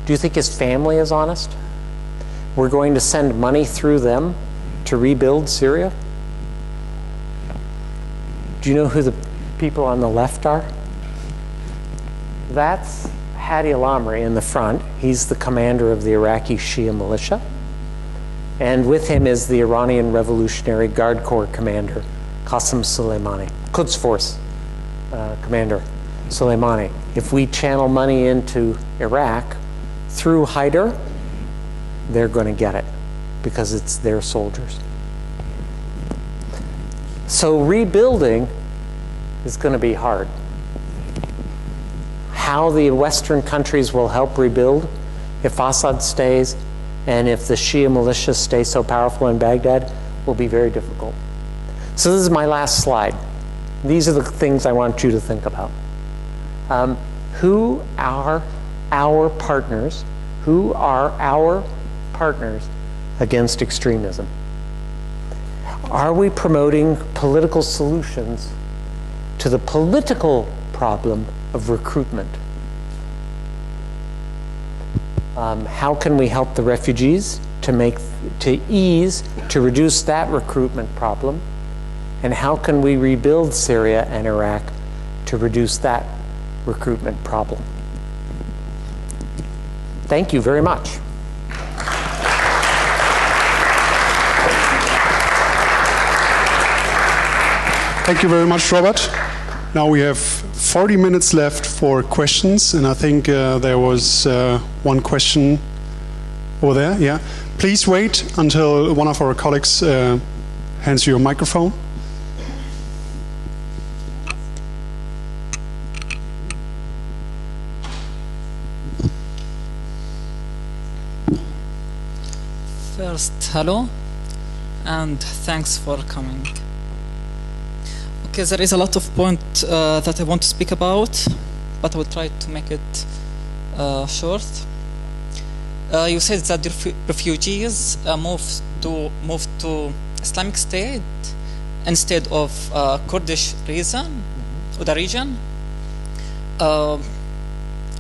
Do you think his family is honest? We're going to send money through them to rebuild Syria? Do you know who the people on the left are? That's Hadi al-Amri in the front. He's the commander of the Iraqi Shia militia. And with him is the Iranian Revolutionary Guard Corps commander, Qasem Soleimani, Quds Force commander. Soleimani. If we channel money into Iraq through Haider, they're going to get it because it's their soldiers. So rebuilding is going to be hard. How the Western countries will help rebuild if Assad stays and if the Shia militias stay so powerful in Baghdad will be very difficult. So this is my last slide. These are the things I want you to think about. Who are our partners? Who are our partners against extremism? Are we promoting political solutions to the political problem of recruitment? How can we help the refugees to reduce that recruitment problem? And how can we rebuild Syria and Iraq to reduce that recruitment problem? Thank you very much. Thank you very much, Robert. Now we have 40 minutes left for questions, and I think there was one question over there. Yeah, please wait until one of our colleagues hands you a microphone. First, hello, and thanks for coming. Okay, there is a lot of points that I want to speak about, but I will try to make it short. You said that the refugees moved to Islamic State instead of Kurdish region, or the region.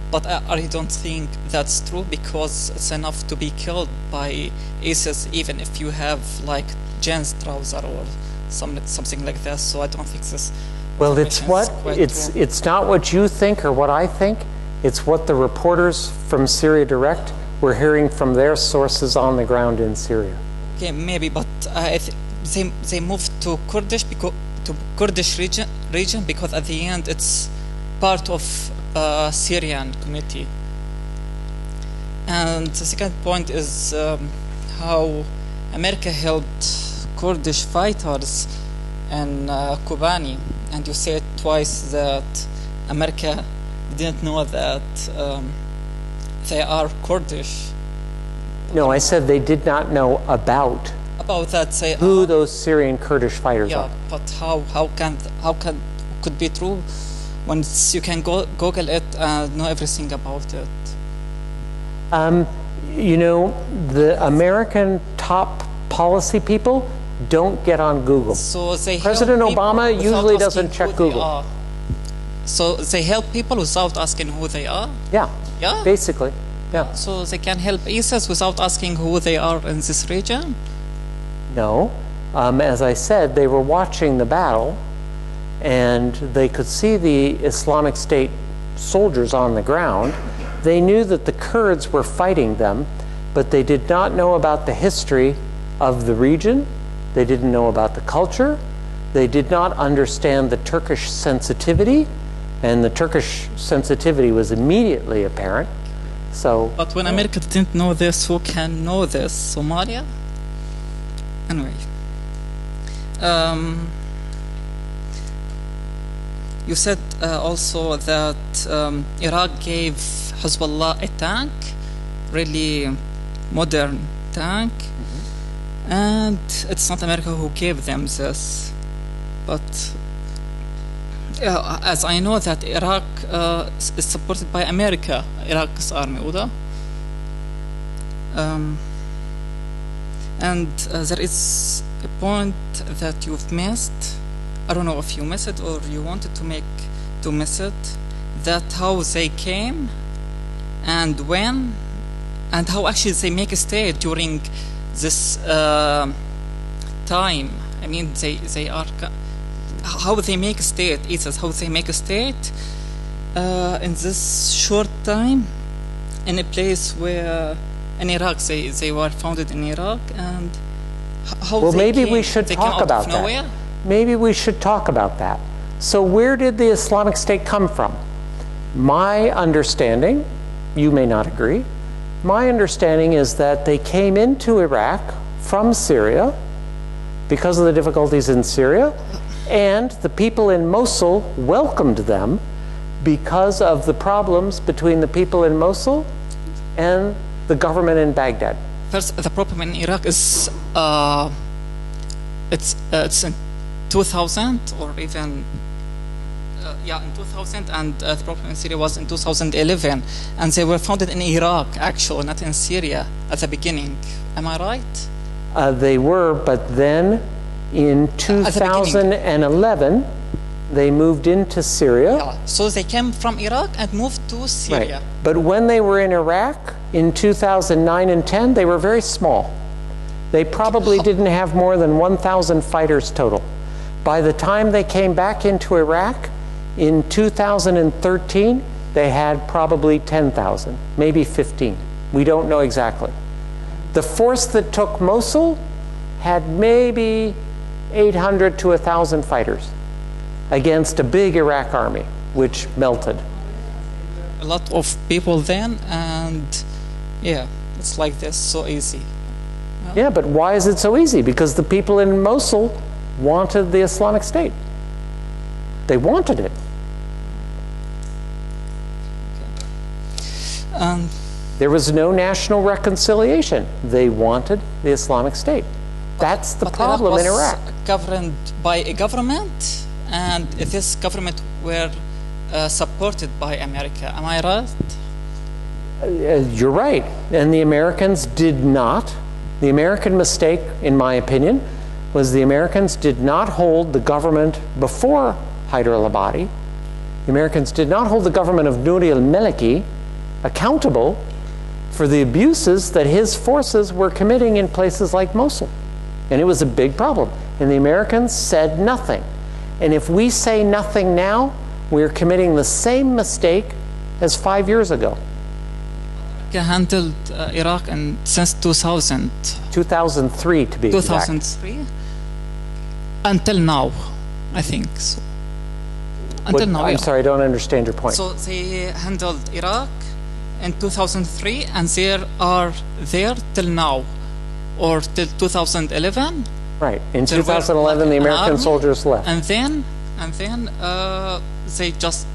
But I don't think that's true, because it's enough to be killed by ISIS even if you have like jeans trouser or something like that. So I don't think this. Well, it's not what you think or what I think. It's what the reporters from Syria Direct were hearing from their sources on the ground in Syria. Okay, maybe, but they moved to Kurdish region because at the end it's part of Syrian community. And the second point is how America helped Kurdish fighters in Kobani, and you said twice that America didn't know that they are Kurdish. No, I said they did not know about that. Who those Syrian Kurdish fighters are. Yeah, but how could be true when you can Google it and know everything about it? You know, the American top policy people don't get on Google. So they President Obama usually doesn't check Google. So they help people without asking who they are? Yeah. Yeah? Basically. Yeah. So they can help ISIS without asking who they are in this region? No. As I said, they were watching the battle, and they could see the Islamic State soldiers on the ground. They knew that the Kurds were fighting them, but they did not know about the history of the region. They didn't know about the culture. They did not understand the Turkish sensitivity, and the Turkish sensitivity was immediately apparent. So, but when America didn't know this, who can know this? Somalia? Anyway. You said also that Iraq gave Hezbollah a tank, really modern tank, and it's not America who gave them this. But as I know that Iraq is supported by America, Iraq's army, oder? And there is a point that you've missed. I don't know if you missed it or you wanted to miss it. That how they came and when and how actually they make a state during this time. I mean, they are how they make a state. ISIS, how they make a state in this short time in a place where in Iraq they were founded in Iraq, and how well, they maybe came, we should talk about that. Maybe we should talk about that. So where did the Islamic State come from? My understanding, you may not agree, my understanding is that they came into Iraq from Syria because of the difficulties in Syria, and the people in Mosul welcomed them because of the problems between the people in Mosul and the government in Baghdad. First, the problem in Iraq is it's in 2000 or even in 2000, and the problem in Syria was in 2011, and they were founded in Iraq, actually, not in Syria at the beginning. Am I right? They were, but then in 2011, they moved into Syria. Yeah. So they came from Iraq and moved to Syria. Right. But when they were in Iraq in 2009 and 10, they were very small. They probably didn't have more than 1,000 fighters total. By the time they came back into Iraq in 2013, they had probably 10,000, maybe 15. We don't know exactly. The force that took Mosul had maybe 800 to 1,000 fighters against a big Iraq army, which melted. A lot of people then, and yeah, it's like this, so easy. Yeah, but why is it so easy? Because the people in Mosul wanted the Islamic State. They wanted it. There was no national reconciliation. They wanted the Islamic State. That's the problem in Iraq. Governed by a government, and this government were supported by America. Am I right? You're right. And the Americans did not. The American mistake, in my opinion, was the Americans did not hold the government before Hyder al-Abadi. The Americans did not hold the government of Nouri al-Maliki accountable for the abuses that his forces were committing in places like Mosul. And it was a big problem. And the Americans said nothing. And if we say nothing now, we're committing the same mistake as 5 years ago. Handled Iraq since 2000. 2003 to be exact. 2003? Until now, I think so. Until now, I'm sorry, I don't understand your point. So they handled Iraq in 2003, and they are there till now, or till 2011. Right. In 2011, the American soldiers left. And then they just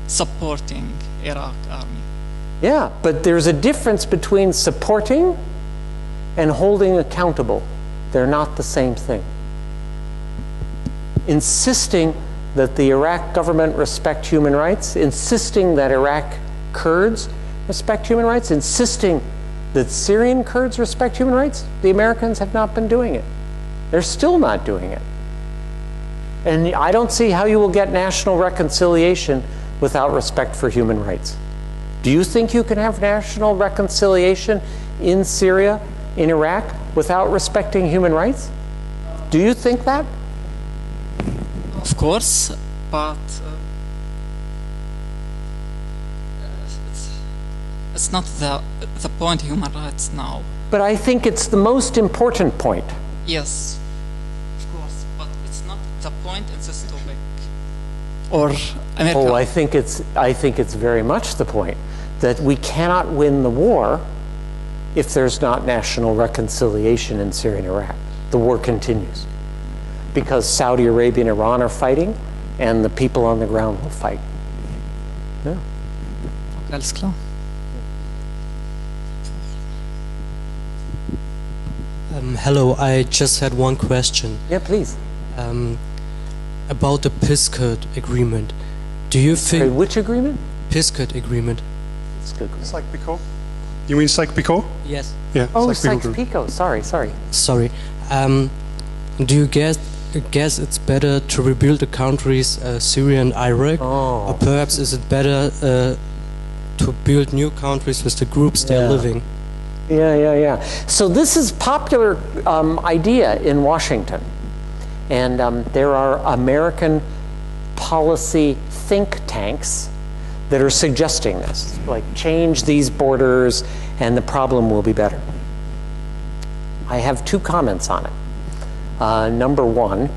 supporting Iraq army. Yeah, but there's a difference between supporting and holding accountable. They're not the same thing. Insisting that the Iraq government respect human rights, insisting that Iraq Kurds respect human rights, insisting that Syrian Kurds respect human rights, the Americans have not been doing it. They're still not doing it. And I don't see how you will get national reconciliation without respect for human rights. Do you think you can have national reconciliation in Syria, in Iraq, without respecting human rights? Do you think that? Of course, but it's not the point, human rights now. But I think it's the most important point. Yes, of course, but it's not the point in this topic. Or America. Oh, I think it's very much the point that we cannot win the war if there's not national reconciliation in Syria and Iraq. The war continues because Saudi Arabia and Iran are fighting, and the people on the ground will fight. Yeah. Alles klar. Hello, I just had one question. Yeah, please. About the Piscot agreement. Do you think... Sorry, which agreement? Piscot agreement. It's like Picot? You mean Sykes-Picot? Yes. Yeah. Oh, Sykes-Picot. Sorry. Sorry. Do you guess it's better to rebuild the countries Syria and Iraq? Oh. Or perhaps is it better to build new countries with the groups they're living? Yeah. So this is popular idea in Washington. And there are American policy think tanks that are suggesting this, like change these borders and the problem will be better. I have two comments on it. Number one,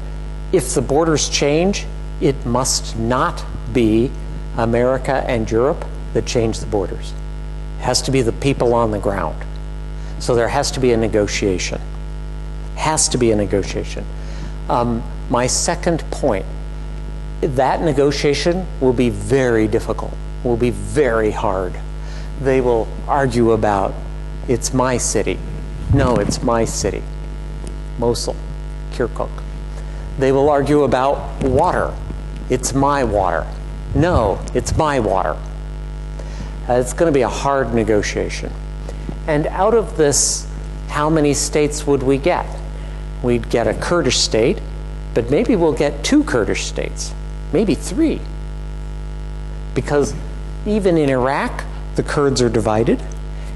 if the borders change, it must not be America and Europe that change the borders. It has to be the people on the ground. So there has to be a negotiation. Has to be a negotiation. My second point, that negotiation will be very difficult, will be very hard. They will argue about, it's my city. No, it's my city. Mosul, Kirkuk. They will argue about water. It's my water. No, it's my water. It's going to be a hard negotiation. And out of this, how many states would we get? We'd get a Kurdish state, but maybe we'll get 2 Kurdish states, maybe 3. Because even in Iraq, the Kurds are divided,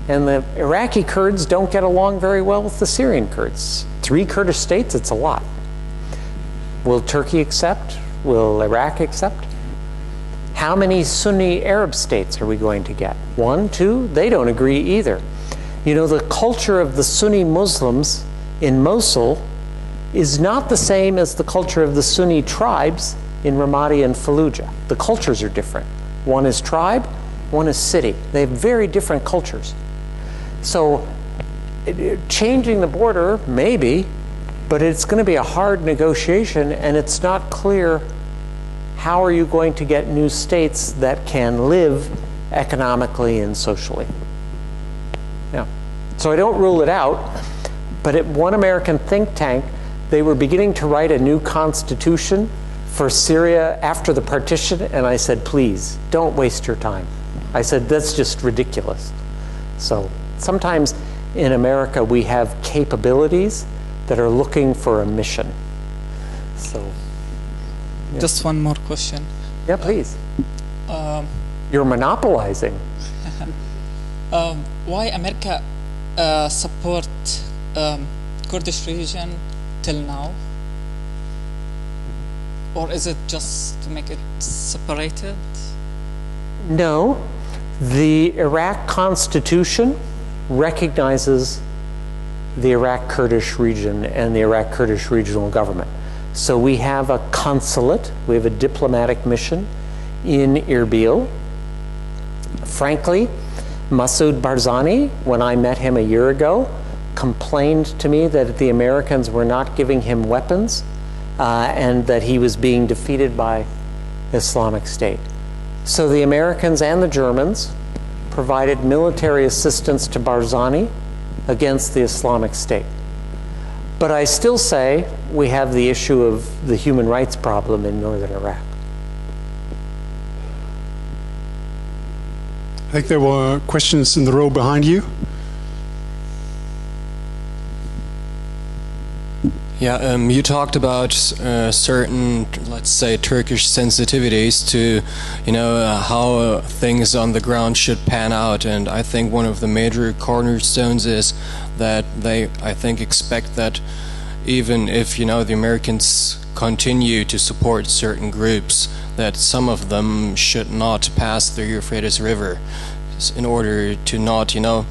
and the Iraqi Kurds don't get along very well with the Syrian Kurds. 3 Kurdish states, it's a lot. Will Turkey accept? Will Iraq accept? How many Sunni Arab states are we going to get? 1, 2? They don't agree either. You know, the culture of the Sunni Muslims in Mosul is not the same as the culture of the Sunni tribes in Ramadi and Fallujah. The cultures are different. One is tribe, one is city. They have very different cultures. So changing the border, maybe, but it's going to be a hard negotiation, and it's not clear how are you going to get new states that can live economically and socially. Yeah. So I don't rule it out, but at one American think tank, they were beginning to write a new constitution for Syria after the partition, and I said, please, don't waste your time. I said, that's just ridiculous. So sometimes in America, we have capabilities that are looking for a mission. So, yeah. Just one more question. Yeah, please. You're monopolizing. Why America support Kurdish region till now? Or is it just to make it separated? No. The Iraq Constitution recognizes the Iraq Kurdish region and the Iraq Kurdish regional government. So we have a consulate, we have a diplomatic mission in Erbil. Frankly, Masoud Barzani, when I met him a year ago, complained to me that the Americans were not giving him weapons and that he was being defeated by Islamic State. So the Americans and the Germans provided military assistance to Barzani against the Islamic State. But I still say we have the issue of the human rights problem in northern Iraq. I think there were questions in the row behind you. Yeah, you talked about certain, let's say, Turkish sensitivities to, you know, how things on the ground should pan out, and I think one of the major cornerstones is that they, I think, expect that even if, you know, the Americans continue to support certain groups, that some of them should not pass the Euphrates River in order to not, you know,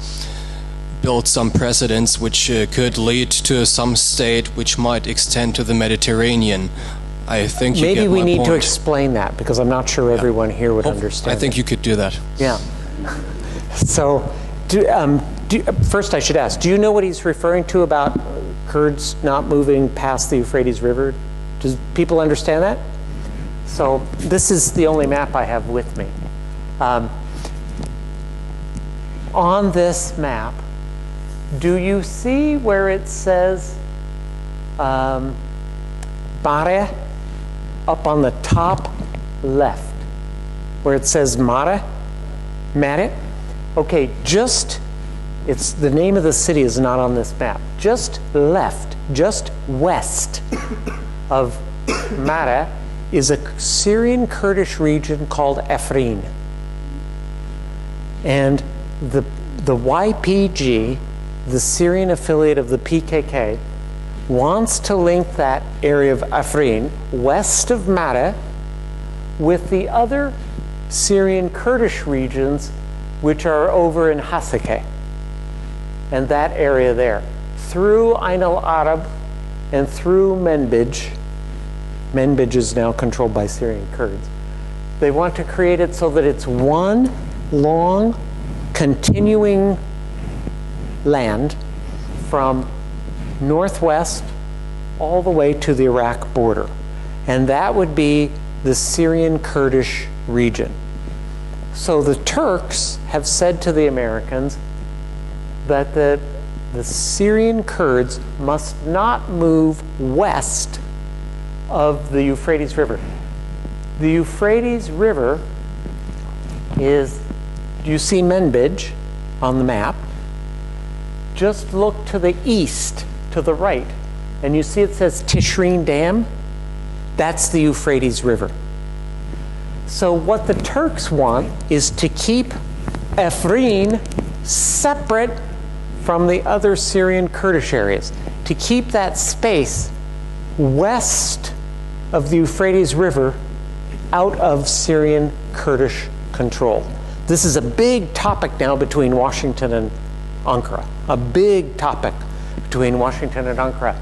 build some precedents which could lead to some state which might extend to the Mediterranean. I think you maybe get we my need point. to explain that, because I'm not sure everyone here would understand. I think you could do that. Yeah. So, first I should ask, do you know what he's referring to about Kurds not moving past the Euphrates River? Does people understand that? So this is the only map I have with me. On this map, do you see where it says Mare up on the top left? Where it says Mare? Okay, just, it's the name of the city is not on this map. Just left, just west of Mare is a Syrian Kurdish region called Afrin. And the YPG, the Syrian affiliate of the PKK, wants to link that area of Afrin, west of Mare, with the other Syrian Kurdish regions which are over in Hasakeh and that area there, through Ain al-Arab and through Manbij. Manbij is now controlled by Syrian Kurds. They want to create it so that it's one long, continuing land from northwest all the way to the Iraq border. And that would be the Syrian Kurdish region. So the Turks have said to the Americans that the Syrian Kurds must not move west of the Euphrates River. The Euphrates River is, do you see Manbij on the map? Just look to the east, to the right, and you see it says Tishreen Dam? That's the Euphrates River. So what the Turks want is to keep Afrin separate from the other Syrian Kurdish areas, to keep that space west of the Euphrates River out of Syrian Kurdish control. This is a big topic now between Washington and Ankara, a big topic between Washington and Ankara.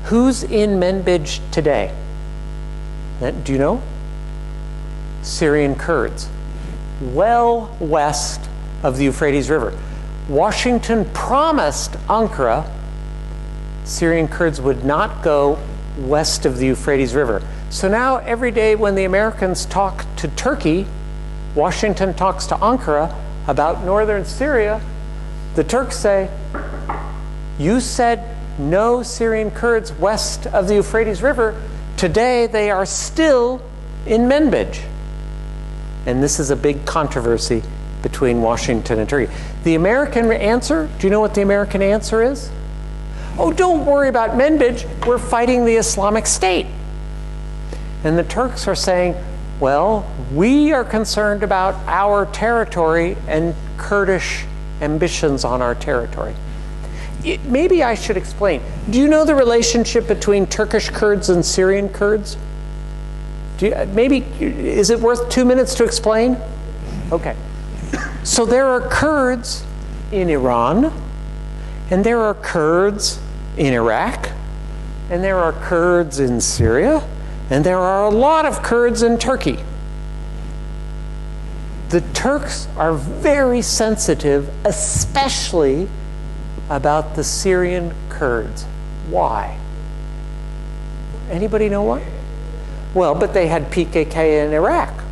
Who's in Manbij today? Do you know? Syrian Kurds, well west of the Euphrates River. Washington promised Ankara Syrian Kurds would not go west of the Euphrates River. So now every day when the Americans talk to Turkey, Washington talks to Ankara about northern Syria, the Turks say, you said no Syrian Kurds west of the Euphrates River. Today they are still in Manbij. And this is a big controversy between Washington and Turkey. The American answer, do you know what the American answer is? Oh, don't worry about Manbij, we're fighting the Islamic State. And the Turks are saying, well, we are concerned about our territory and Kurdish ambitions on our territory. Maybe I should explain. Do you know the relationship between Turkish Kurds and Syrian Kurds? Is it worth 2 minutes to explain? Okay. So there are Kurds in Iran, and there are Kurds in Iraq, and there are Kurds in Syria, and there are a lot of Kurds in Turkey. The Turks are very sensitive, especially about the Syrian Kurds. Why? Anybody know why? Well, but they had PKK in Iraq.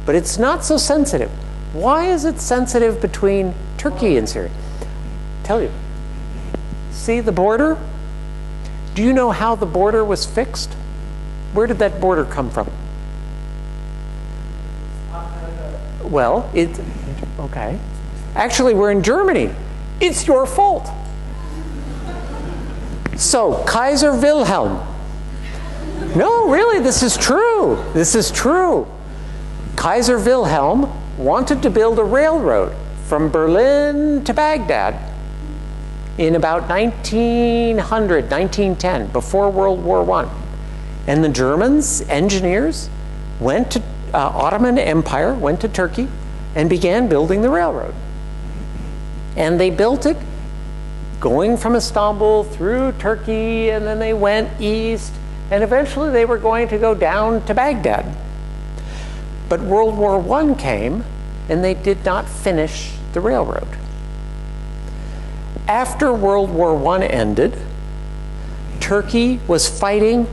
But it's not so sensitive. Why is it sensitive between Turkey and Syria? Tell you. See the border? Do you know how the border was fixed? Where did that border come from? Well, okay. Actually, we're in Germany. It's your fault. So, Kaiser Wilhelm. No, really, this is true. This is true. Kaiser Wilhelm wanted to build a railroad from Berlin to Baghdad in about 1900, 1910, before World War I. And the Germans, engineers, went to Ottoman Empire, went to Turkey, and began building the railroad. And they built it going from Istanbul through Turkey, and then they went east, and eventually they were going to go down to Baghdad. But World War I came, and they did not finish the railroad. After World War I ended, Turkey was fighting,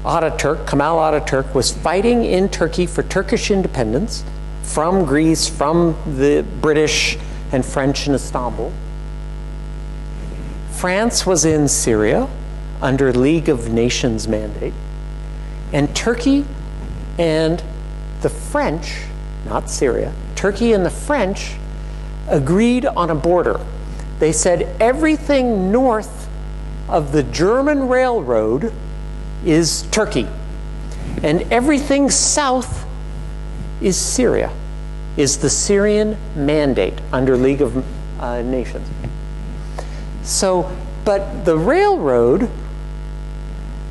Kemal Ataturk was fighting in Turkey for Turkish independence from Greece, from the British and French in Istanbul. France was in Syria under League of Nations mandate. And Turkey and the French, not Syria, Turkey and the French agreed on a border. They said everything north of the German railroad is Turkey, and everything south is Syria, is the Syrian mandate under League of Nations. So, but the railroad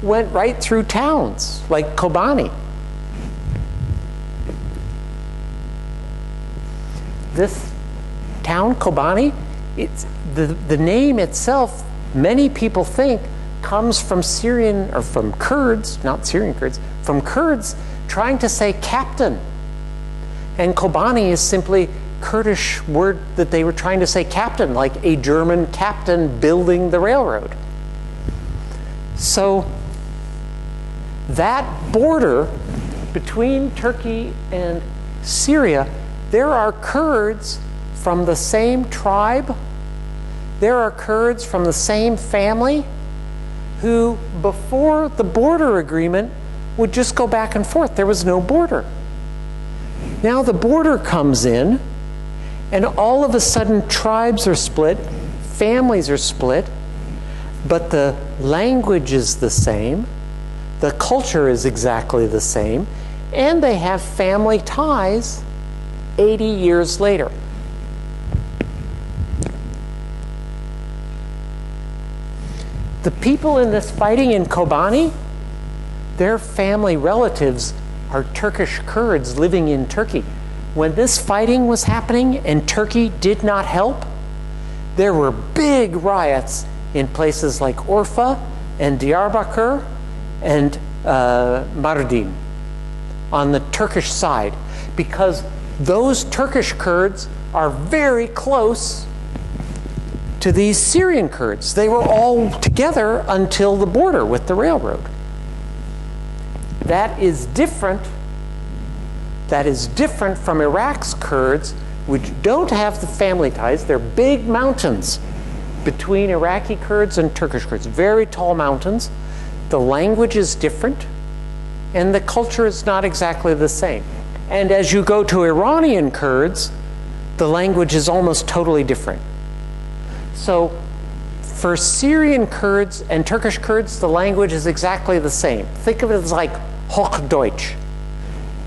went right through towns like Kobani. This town, Kobani, it's the name itself, many people think, comes from Syrian, or from Kurds, not Syrian Kurds, from Kurds trying to say captain And Kobani is simply Kurdish word that they were trying to say captain, like a German captain building the railroad. So that border between Turkey and Syria, there are Kurds from the same tribe, there are Kurds from the same family who, before the border agreement, would just go back and forth. There was no border. Now the border comes in, and all of a sudden tribes are split, families are split, but the language is the same, the culture is exactly the same, and they have family ties 80 years later. The people in this fighting in Kobani, their family relatives are Turkish Kurds living in Turkey. When this fighting was happening and Turkey did not help, there were big riots in places like Urfa and Diyarbakir and Mardin on the Turkish side, because those Turkish Kurds are very close to these Syrian Kurds. They were all together until the border with the railroad. That is different. That is different from Iraq's Kurds, which don't have the family ties. They're big mountains between Iraqi Kurds and Turkish Kurds, very tall mountains. The language is different, and the culture is not exactly the same. And as you go to Iranian Kurds, the language is almost totally different. So for Syrian Kurds and Turkish Kurds, the language is exactly the same. Think of it as like Hochdeutsch.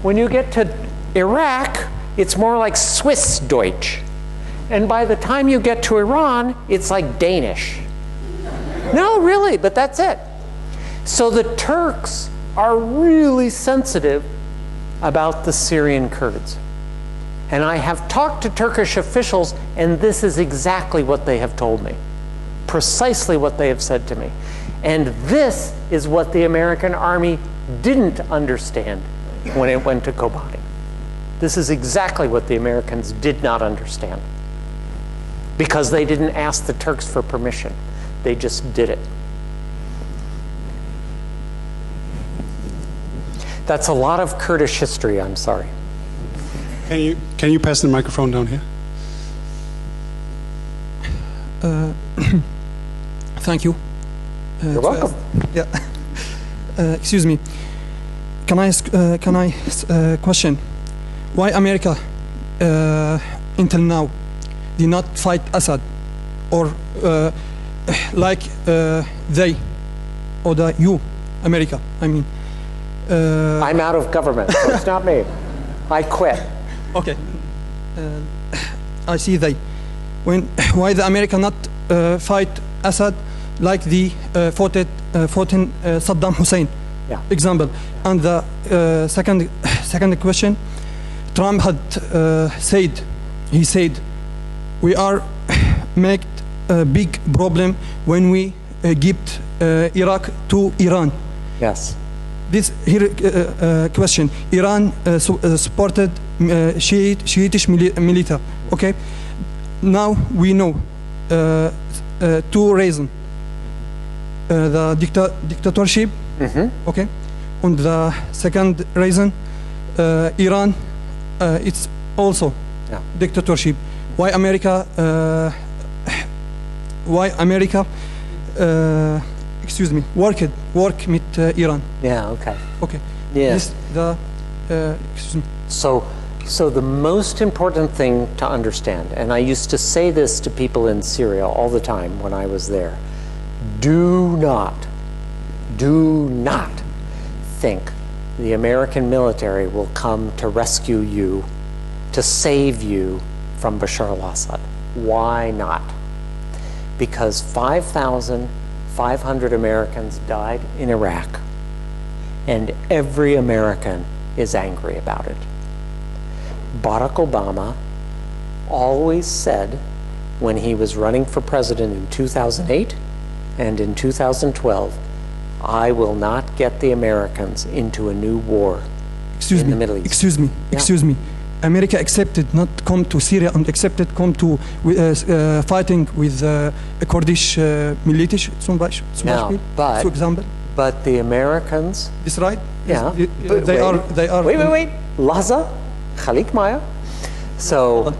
When you get to Iraq, it's more like Swiss Deutsch. And by the time you get to Iran, it's like Danish. No, really, but that's it. So the Turks are really sensitive about the Syrian Kurds. And I have talked to Turkish officials, and this is exactly what they have told me. Precisely what they have said to me. And this is what the American army didn't understand when it went to Kobani. This is exactly what the Americans did not understand. Because they didn't ask the Turks for permission. They just did it. That's a lot of Kurdish history, I'm sorry. Can you pass the microphone down here? Thank you. You're welcome. Yeah. Excuse me. Can I question why America until now did not fight Assad, or like they or you, America? I mean. I'm out of government, so it's not me. I quit. Okay. I see they. Why the America not fight Assad like the fought Saddam Hussein? Yeah. Example. And the second question, Trump had said, he said, we are make a big problem when we give Iraq to Iran. Yes. This here question, Iran supported Shiitish military, okay? Now we know two reasons. The dictatorship, okay? And the second reason, Iran, it's also dictatorship. Why America, excuse me, work with Iran? Yeah, okay. Okay. Yeah. This, excuse me. So the most important thing to understand, and I used to say this to people in Syria all the time when I was there, do not think the American military will come to rescue you, to save you from Bashar al-Assad. Why not? Because 5,500 Americans died in Iraq, and every American is angry about it. Barack Obama always said, when he was running for president in 2008 and in 2012, I will not get the Americans into a new war in the Middle East. Excuse me. America accepted not come to Syria and accepted come to fighting with Kurdish militia, No, but- for example. But the Americans, Is right? yeah. but They wait, are. Wait. Laza, Khalik Maya. So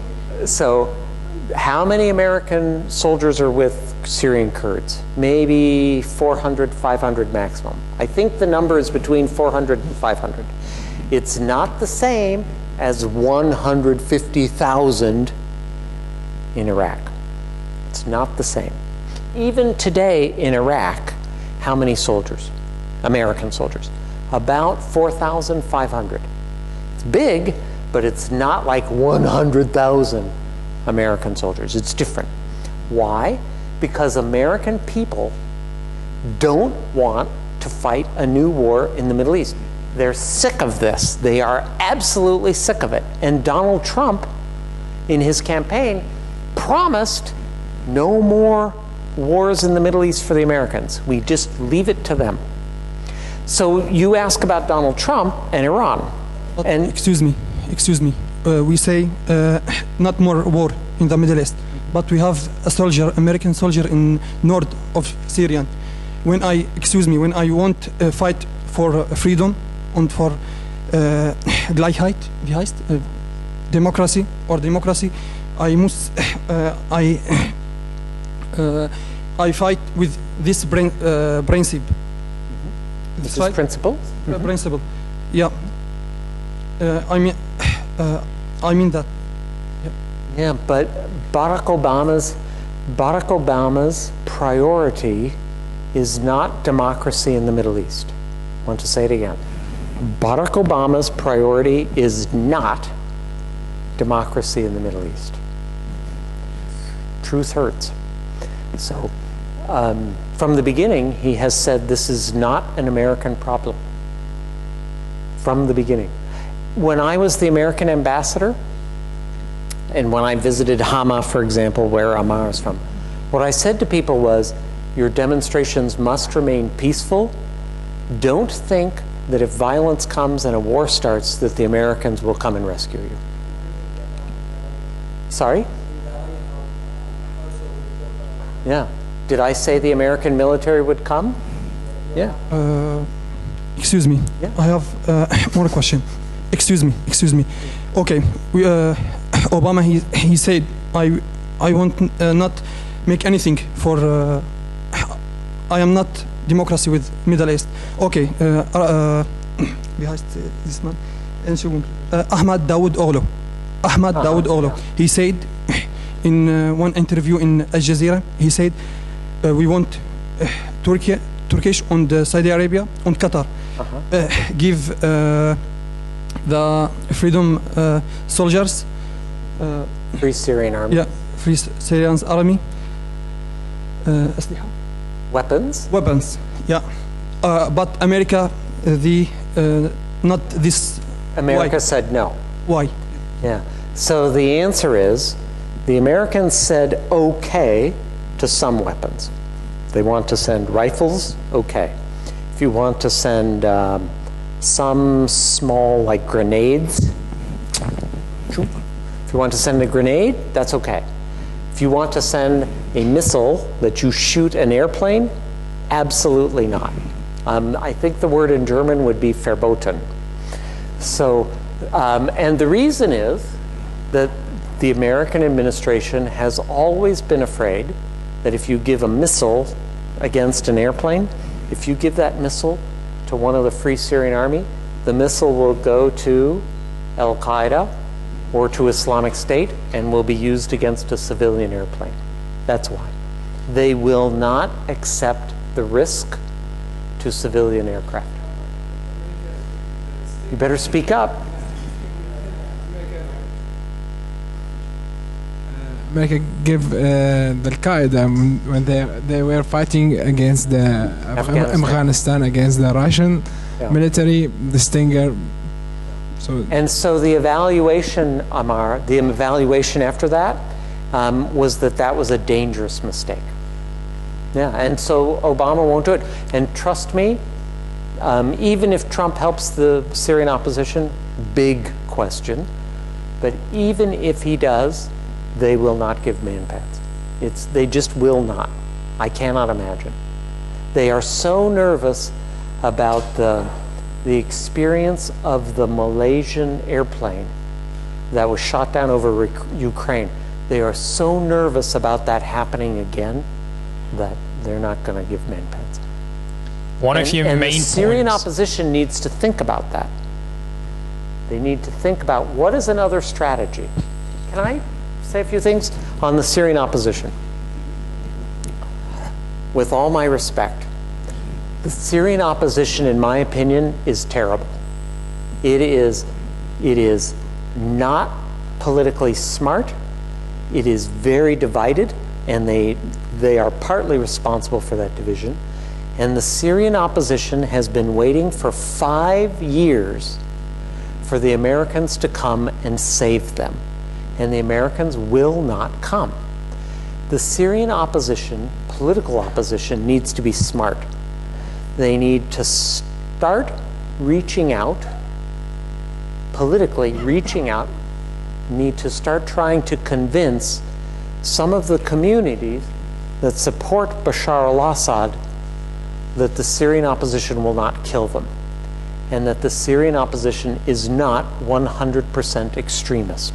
how many American soldiers are with Syrian Kurds? Maybe 400, 500 maximum. I think the number is between 400 and 500. It's not the same as 150,000 in Iraq. It's not the same. Even today in Iraq, how many soldiers? American soldiers. About 4,500. It's big, but it's not like 100,000 American soldiers. It's different. Why? Because American people don't want to fight a new war in the Middle East. They're sick of this. They are absolutely sick of it. And Donald Trump, in his campaign, promised no more wars in the Middle East for the Americans. We just leave it to them. So you ask about Donald Trump and Iran. And Excuse me. We say not more war in the Middle East, but we have a soldier, American soldier in north of Syria. When I want fight for freedom and for Gleichheit, democracy, I must I fight with this principle. this is principle? Principle. Yeah. I mean that. Yeah, but Barack Obama's priority is not democracy in the Middle East. I want to say it again. Barack Obama's priority is not democracy in the Middle East. Truth hurts. So, from the beginning, he has said this is not an American problem. From the beginning. When I was the American ambassador, and when I visited Hama, for example, where Ammar is from, what I said to people was, your demonstrations must remain peaceful. Don't think that if violence comes and a war starts, that the Americans will come and rescue you. Sorry? Yeah. Did I say the American military would come? Yeah. Excuse me. Yeah. I have more question. Excuse me. Okay. Obama he said I want not make anything for I am not democracy with Middle East. Okay. Behind this man. Ahmad Dawood Oglo. He said in one interview in Al Jazeera, he said we want Turkish and Saudi Arabia and Qatar give the freedom soldiers Free Syrian Army. yeah, Free Syrian Army weapons, yeah, but America not this. America Why? said no. Why? Yeah. So the answer is, the Americans said okay to some weapons. They want to send rifles, okay. If you want to send some small, like grenades, if you want to send a grenade, that's okay. If you want to send a missile that you shoot an airplane, absolutely not. I think the word in German would be verboten. So, and the reason is that the American administration has always been afraid that if you give a missile against an airplane, if you give that missile to one of the Free Syrian Army, the missile will go to Al-Qaeda or to Islamic State and will be used against a civilian airplane. That's why. They will not accept the risk to civilian aircraft. You better speak up. America gave the Al-Qaeda when they were fighting against the Afghanistan against the Russian military, the Stinger. So the evaluation, Ammar, the evaluation after that was that was a dangerous mistake. Yeah, and so Obama won't do it. And trust me, even if Trump helps the Syrian opposition, big question, But even if he does, they will not give man pads. They just will not. I cannot imagine. They are so nervous about the experience of the Malaysian airplane that was shot down over Ukraine. They are so nervous about that happening again that they're not going to give man pads. The Syrian opposition needs to think about that. They need to think about what is another strategy. Can I say a few things on the Syrian opposition? With all my respect, the Syrian opposition, in my opinion, is terrible. It is not politically smart. It is very divided, and they are partly responsible for that division. And the Syrian opposition has been waiting for 5 years for the Americans to come and save them. And the Americans will not come. The Syrian opposition, political opposition, needs to be smart. They need to start reaching out, politically reaching out, need to start trying to convince some of the communities that support Bashar al-Assad that the Syrian opposition will not kill them, and that the Syrian opposition is not 100% extremist.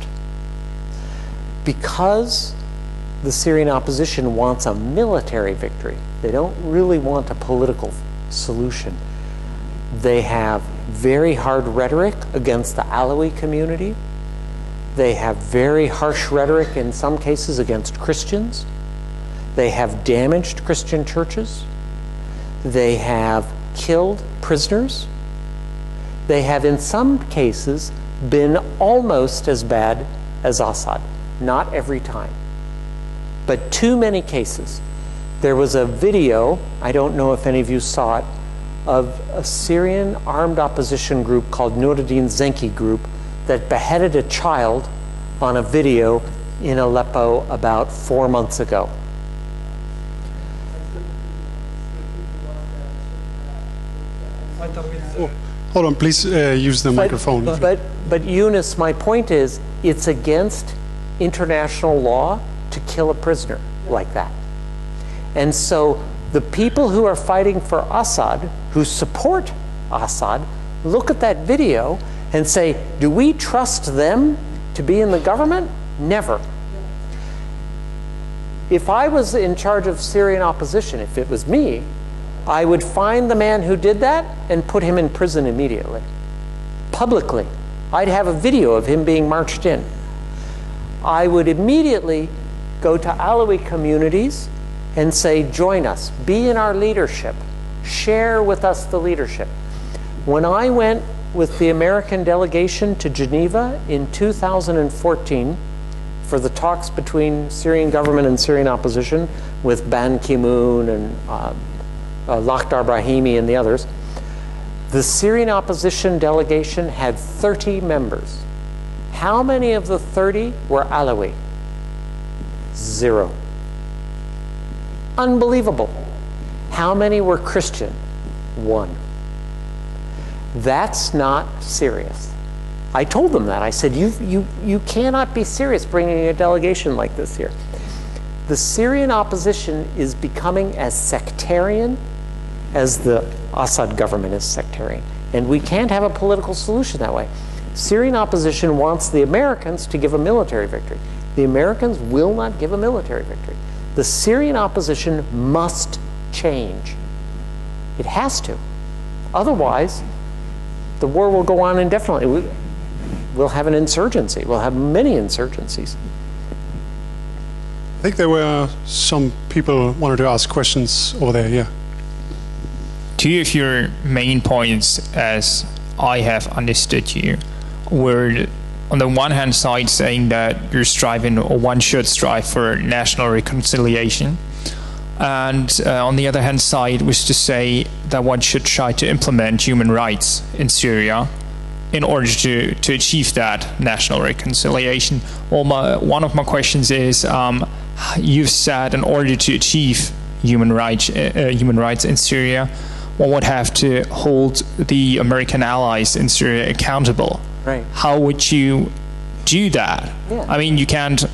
Because the Syrian opposition wants a military victory, they don't really want a political solution. They have very hard rhetoric against the Alawi community. They have very harsh rhetoric in some cases against Christians. They have damaged Christian churches. They have killed prisoners. They have in some cases been almost as bad as Assad. Not every time, but too many cases. There was a video, I don't know if any of you saw it, of a Syrian armed opposition group called Nuruddin Zenki group that beheaded a child on a video in Aleppo about 4 months ago. Oh, hold on, please use the microphone. But Eunice, my point is, it's against international law to kill a prisoner like that. And so the people who are fighting for Assad, who support Assad, look at that video and say, do we trust them to be in the government? Never. If I was in charge of Syrian opposition, if it was me, I would find the man who did that and put him in prison immediately, publicly. I'd have a video of him being marched in. I would immediately go to Alawi communities and say, join us, be in our leadership, share with us the leadership. When I went with the American delegation to Geneva in 2014 for the talks between Syrian government and Syrian opposition with Ban Ki-moon and Lakhdar Brahimi and the others, the Syrian opposition delegation had 30 members. How many of the 30 were Alawi? 0. Unbelievable. How many were Christian? 1. That's not serious. I told them that. I said, you cannot be serious bringing a delegation like this here. The Syrian opposition is becoming as sectarian as the Assad government is sectarian. And we can't have a political solution that way. Syrian opposition wants the Americans to give a military victory. The Americans will not give a military victory. The Syrian opposition must change. It has to. Otherwise, the war will go on indefinitely. We'll have an insurgency. We'll have many insurgencies. I think there were some people wanted to ask questions over there, yeah. Two of your main points, as I have understood you, were on the one hand side saying that you're striving, or one should strive for national reconciliation, and on the other hand side was to say that one should try to implement human rights in Syria in order to achieve that national reconciliation. Well, one of my questions is, you've said in order to achieve human rights in Syria, one would have to hold the American allies in Syria accountable. Right. How would you do that. Yeah. I mean, you can't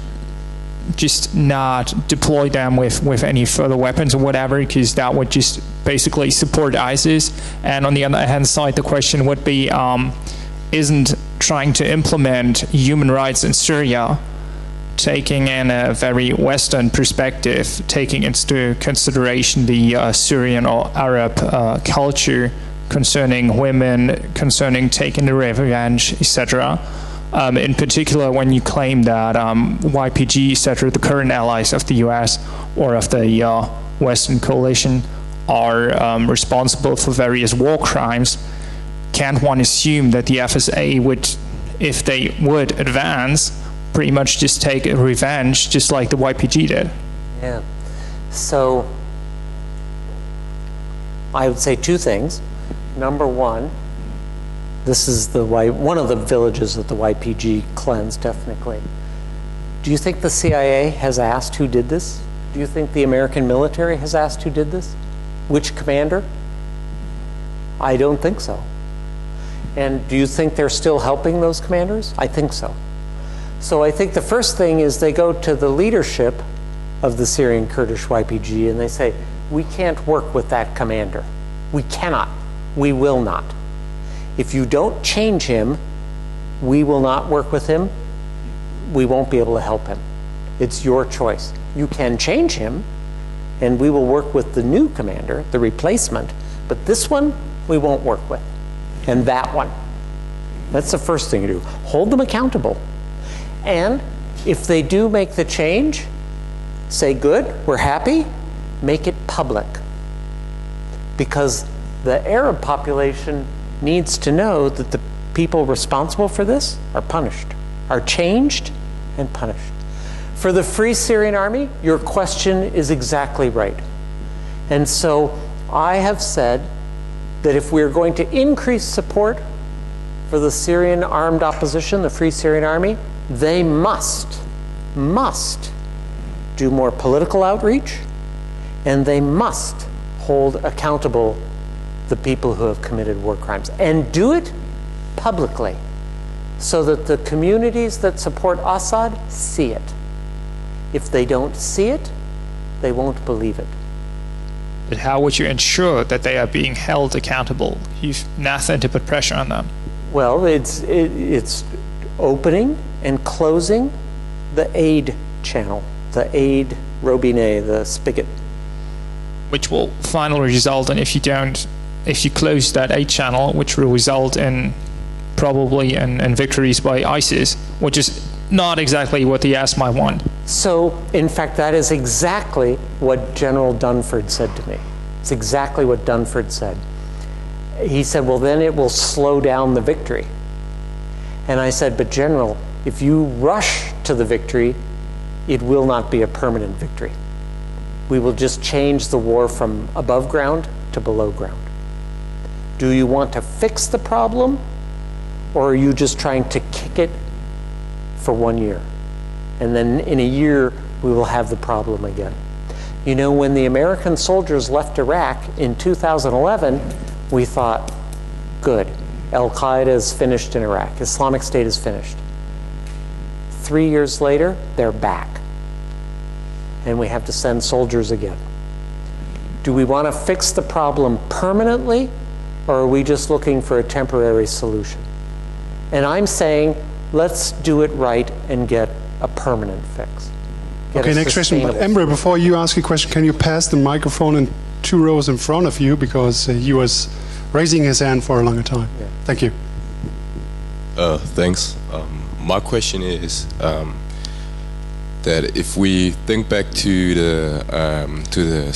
just not deploy them with any further weapons or whatever, because that would just basically support ISIS. And on the other hand side, the question would be, isn't trying to implement human rights in Syria, taking in a very Western perspective, taking into consideration the Syrian or Arab culture concerning women, concerning taking the revenge, etc. In particular, when you claim that YPG, etc., the current allies of the US or of the Western coalition are responsible for various war crimes, can't one assume that the FSA would, if they would advance, pretty much just take a revenge, just like the YPG did? Yeah. So I would say two things. Number one, this is one of the villages that the YPG cleansed ethnically. Do you think the CIA has asked who did this? Do you think the American military has asked who did this? Which commander? I don't think so. And do you think they're still helping those commanders? I think so. So I think the first thing is they go to the leadership of the Syrian Kurdish YPG and they say, we can't work with that commander. We cannot. We will not. If you don't change him, we will not work with him. We won't be able to help him. It's your choice. You can change him, and we will work with the new commander, the replacement, but this one we won't work with, and that one. That's the first thing to do. Hold them accountable. And if they do make the change, say, good, we're happy, make it public. Because the Arab population needs to know that the people responsible for this are punished, are changed and punished. For the Free Syrian Army, your question is exactly right. And so I have said that if we're going to increase support for the Syrian armed opposition, the Free Syrian Army, they must do more political outreach, and they must hold accountable the people who have committed war crimes, and do it publicly so that the communities that support Assad see it. If they don't see it, they won't believe it. But how would you ensure that they are being held accountable? You've nothing to put pressure on them. Well, it's opening and closing the aid channel, the aid robinet, the spigot. Which will finally result in, if you close that aid channel, which will result in probably in victories by ISIS, which is not exactly what the US might want. So, in fact, that is exactly what General Dunford said to me. It's exactly what Dunford said. He said, well, then it will slow down the victory. And I said, but General, if you rush to the victory, it will not be a permanent victory. We will just change the war from above ground to below ground. Do you want to fix the problem, or are you just trying to kick it for 1 year? And then in a year, we will have the problem again. You know, when the American soldiers left Iraq in 2011, we thought, good, Al-Qaeda is finished in Iraq, Islamic State is finished. 3 years later, they're back. And we have to send soldiers again. Do we want to fix the problem permanently, or are we just looking for a temporary solution? And I'm saying, let's do it right and get a permanent fix. Okay, next question. But Emre, before you ask a question, can you pass the microphone in 2 rows in front of you, because he was raising his hand for a longer time. Yeah. Thank you. Thanks. My question is that if we think back to the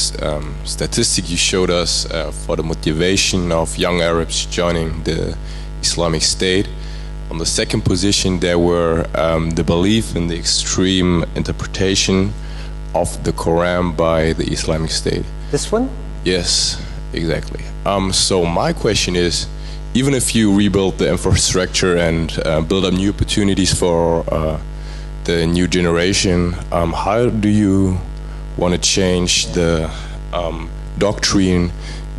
statistic you showed us for the motivation of young Arabs joining the Islamic State, on the second position there were the belief in the extreme interpretation of the Quran by the Islamic State. This one? Yes, exactly. So my question is, even if you rebuild the infrastructure and build up new opportunities for the new generation, how do you want to change the doctrine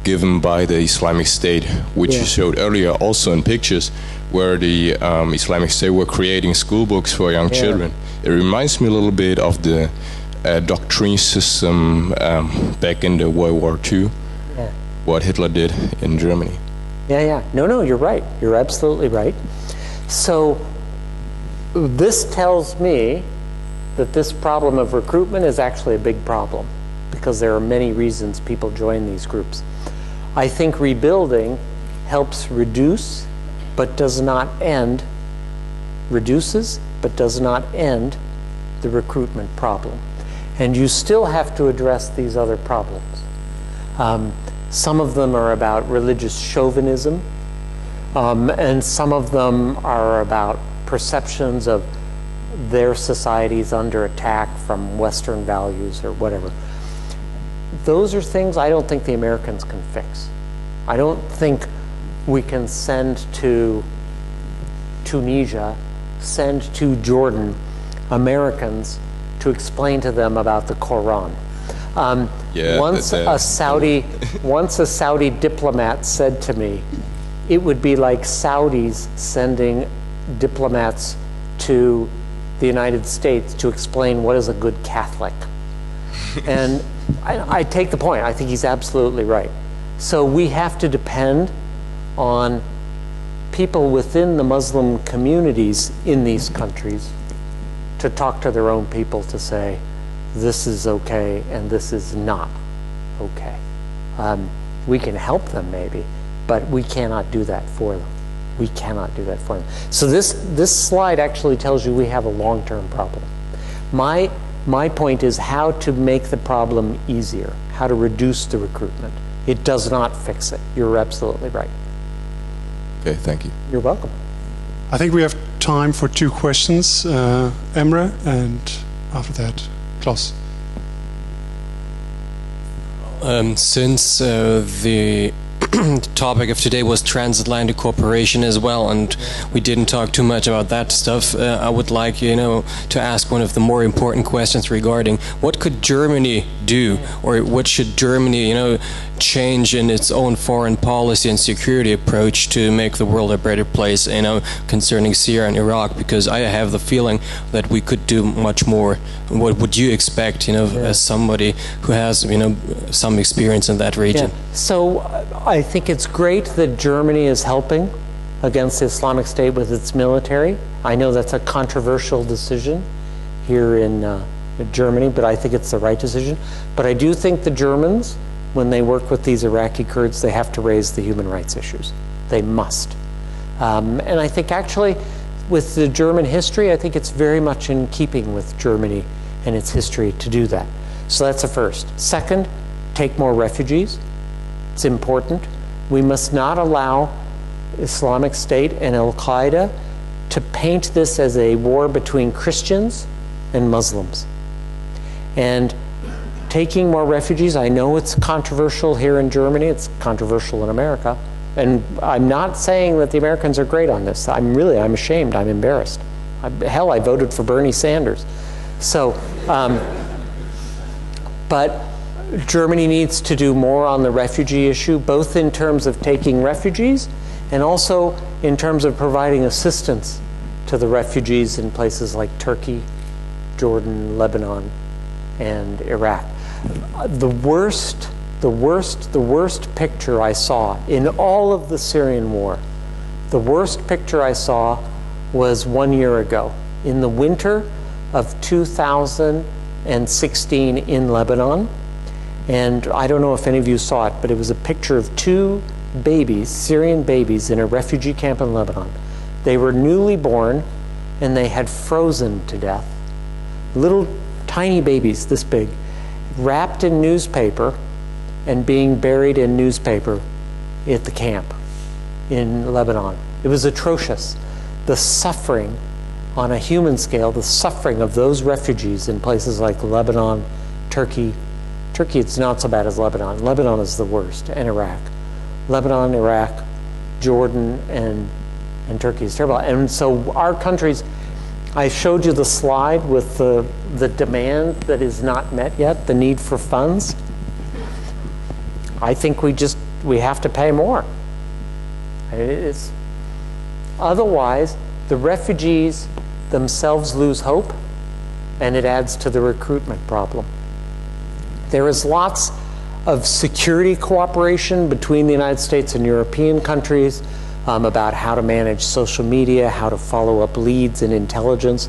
given by the Islamic State, which you showed earlier also in pictures, where the Islamic State were creating school books for young children. It reminds me a little bit of the doctrine system back in the World War II, what Hitler did in Germany. No, you're right. You're absolutely right. So this tells me that this problem of recruitment is actually a big problem, because there are many reasons people join these groups. I think rebuilding helps reduce, but does not end, reduces, but does not end the recruitment problem. And you still have to address these other problems. Some of them are about religious chauvinism, and some of them are about perceptions of their societies under attack from Western values or whatever. Those are things I don't think the Americans can fix. I don't think we can send to Tunisia, send to Jordan Americans to explain to them about the Quran. Once a Saudi diplomat said to me, it would be like Saudis sending diplomats to the United States to explain what is a good Catholic. And I take the point. I think he's absolutely right. So we have to depend on people within the Muslim communities in these countries to talk to their own people to say, this is okay and this is not okay. We can help them maybe, but we cannot do that for them. We cannot do that for them. So this slide actually tells you we have a long-term problem. My point is how to make the problem easier, how to reduce the recruitment. It does not fix it. You're absolutely right. Okay, thank you. You're welcome. I think we have time for 2 questions. Emre, and after that, Klaus. Since the topic of today was transatlantic cooperation as well, and we didn't talk too much about that stuff, I would like, to ask one of the more important questions regarding what could Germany do, or what should Germany, change in its own foreign policy and security approach to make the world a better place, concerning Syria and Iraq, because I have the feeling that we could do much more. What would you expect, as somebody who has, some experience in that region? So I think it's great that Germany is helping against the Islamic State with its military. I know that's a controversial decision here in Germany, but I think it's the right decision. But I do think the Germans, when they work with these Iraqi Kurds, they have to raise the human rights issues. They must. And I think actually with the German history, I think it's very much in keeping with Germany and its history to do that. So that's a first. Second, take more refugees. It's important. We must not allow Islamic State and Al-Qaeda to paint this as a war between Christians and Muslims. And taking more refugees, I know it's controversial here in Germany, it's controversial in America, and I'm not saying that the Americans are great on this. I'm ashamed, I'm embarrassed. Hell, I voted for Bernie Sanders. So, but Germany needs to do more on the refugee issue, both in terms of taking refugees and also in terms of providing assistance to the refugees in places like Turkey, Jordan, Lebanon, and Iraq. The worst picture I saw in all of the Syrian war, the worst picture I saw was 1 year ago, in the winter of 2016 in Lebanon. And I don't know if any of you saw it, but it was a picture of 2 babies, Syrian babies, in a refugee camp in Lebanon. They were newly born and they had frozen to death. Little tiny babies this big, wrapped in newspaper and being buried in newspaper at the camp in Lebanon. It was atrocious. The suffering on a human scale, the suffering of those refugees in places like Lebanon, Turkey. Turkey, it's not so bad as Lebanon. Lebanon is the worst, and Iraq. Lebanon, Iraq, Jordan, and Turkey is terrible. And so our countries, I showed you the slide with the demand that is not met yet, the need for funds. I think we we have to pay more. Otherwise, the refugees themselves lose hope, and it adds to the recruitment problem. There is lots of security cooperation between the United States and European countries about how to manage social media, how to follow up leads and intelligence.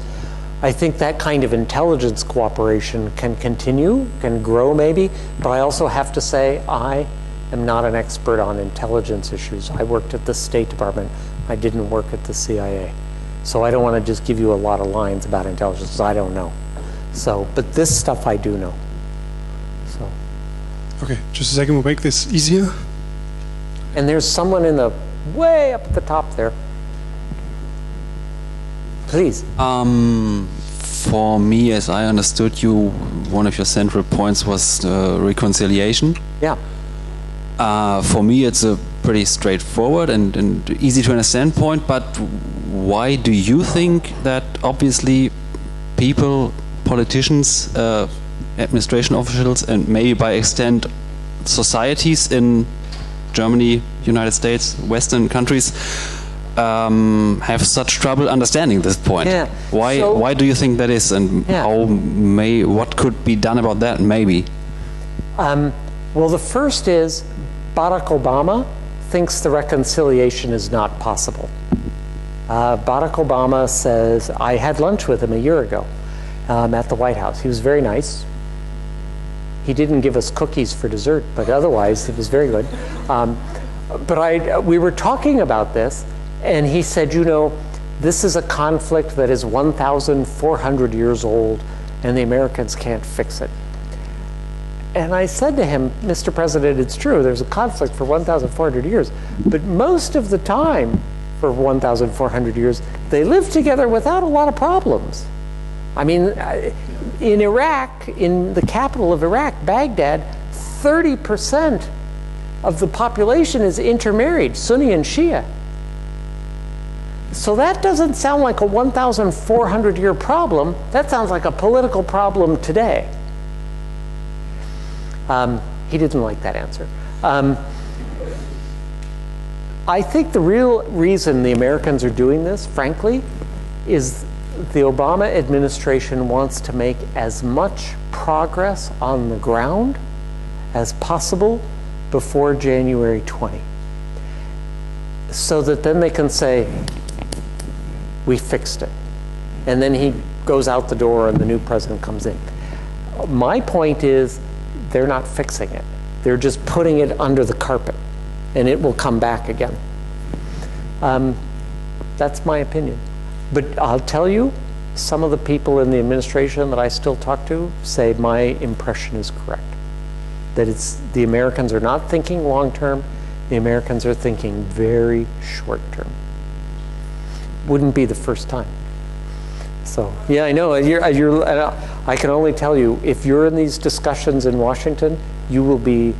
I think that kind of intelligence cooperation can continue, can grow maybe, but I also have to say I am not an expert on intelligence issues. I worked at the State Department. I didn't work at the CIA. So I don't want to just give you a lot of lines about intelligence, because I don't know. So, but this stuff I do know. So. Okay, just a second, we'll make this easier. And there's someone in the way up at the top there. Please. For me, as I understood you, one of your central points was reconciliation. Yeah. For me, it's a pretty straightforward and easy to understand point, but why do you think that obviously people, politicians, administration officials, and maybe by extent societies in Germany, United States, Western countries have such trouble understanding this point? Yeah. Why do you think that is, and what could be done about that, maybe? Well, the first is Barack Obama thinks the reconciliation is not possible. Barack Obama says, I had lunch with him a year ago at the White House. He was very nice. He didn't give us cookies for dessert, but otherwise it was very good. But we were talking about this, and he said, you know, this is a conflict that is 1,400 years old, and the Americans can't fix it. And I said to him, Mr. President, it's true, there's a conflict for 1,400 years, but most of the time for 1,400 years, they lived together without a lot of problems. I mean, in Iraq, in the capital of Iraq, Baghdad, 30% of the population is intermarried, Sunni and Shia. So that doesn't sound like a 1,400-year problem. That sounds like a political problem today. He didn't like that answer. I think the real reason the Americans are doing this, frankly, is the Obama administration wants to make as much progress on the ground as possible before January 20, so that then they can say, we fixed it. And then he goes out the door and the new president comes in. My point is, they're not fixing it. They're just putting it under the carpet, and it will come back again. That's my opinion. But I'll tell you, some of the people in the administration that I still talk to say my impression is correct. That the Americans are not thinking long term, the Americans are thinking very short term. Wouldn't be the first time. So, yeah, I know, I can only tell you, if you're in these discussions in Washington, you will be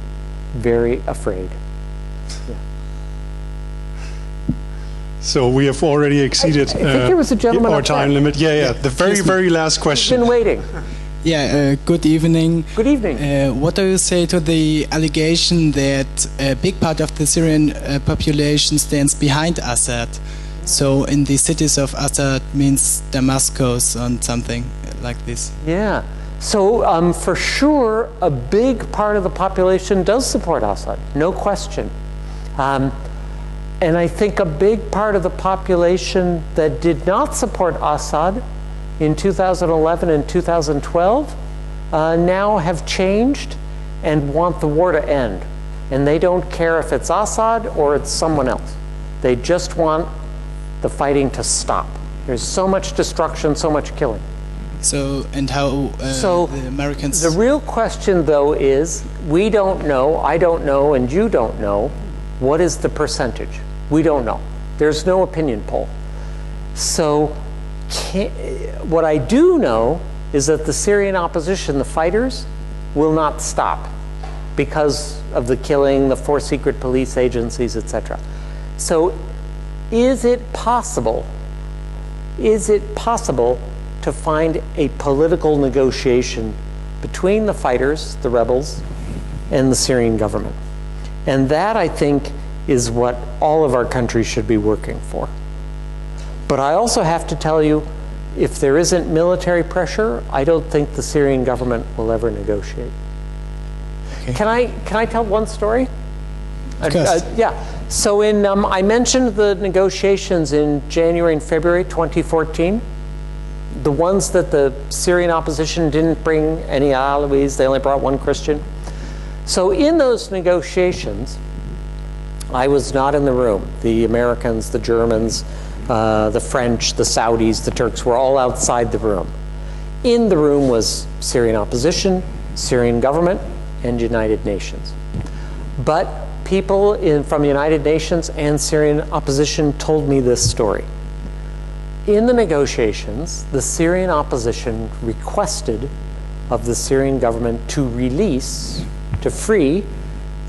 very afraid. Yeah. So we have already exceeded I think there was a gentleman our up time there. limit. Yeah, the very last question. Been waiting. Yeah, good evening. Good evening. What do you say to the allegation that a big part of the Syrian population stands behind Assad? So in the cities of Assad means Damascus and something like this. Yeah. So for sure, a big part of the population does support Assad, no question. And I think a big part of the population that did not support Assad in 2011 and 2012 now have changed and want the war to end. And they don't care if it's Assad or it's someone else. They just want the fighting to stop. There's so much destruction, so much killing. So, and how the Americans... The real question, though, is we don't know, I don't know, and you don't know, what is the percentage? We don't know. There's no opinion poll. So what I do know is that the Syrian opposition, the fighters, will not stop because of the killing, the 4 secret police agencies, etc. So is it possible to find a political negotiation between the fighters, the rebels, and the Syrian government? And that, I think, is what all of our countries should be working for. But I also have to tell you, if there isn't military pressure, I don't think the Syrian government will ever negotiate. Okay. Can I tell one story? Yeah. So I mentioned the negotiations in January and February 2014. The ones that the Syrian opposition didn't bring any Alawis, they only brought one Christian. So in those negotiations, I was not in the room. The Americans, the Germans, the French, the Saudis, the Turks were all outside the room. In the room was Syrian opposition, Syrian government, and United Nations. But people from the United Nations and Syrian opposition told me this story. In the negotiations, the Syrian opposition requested of the Syrian government to release, to free,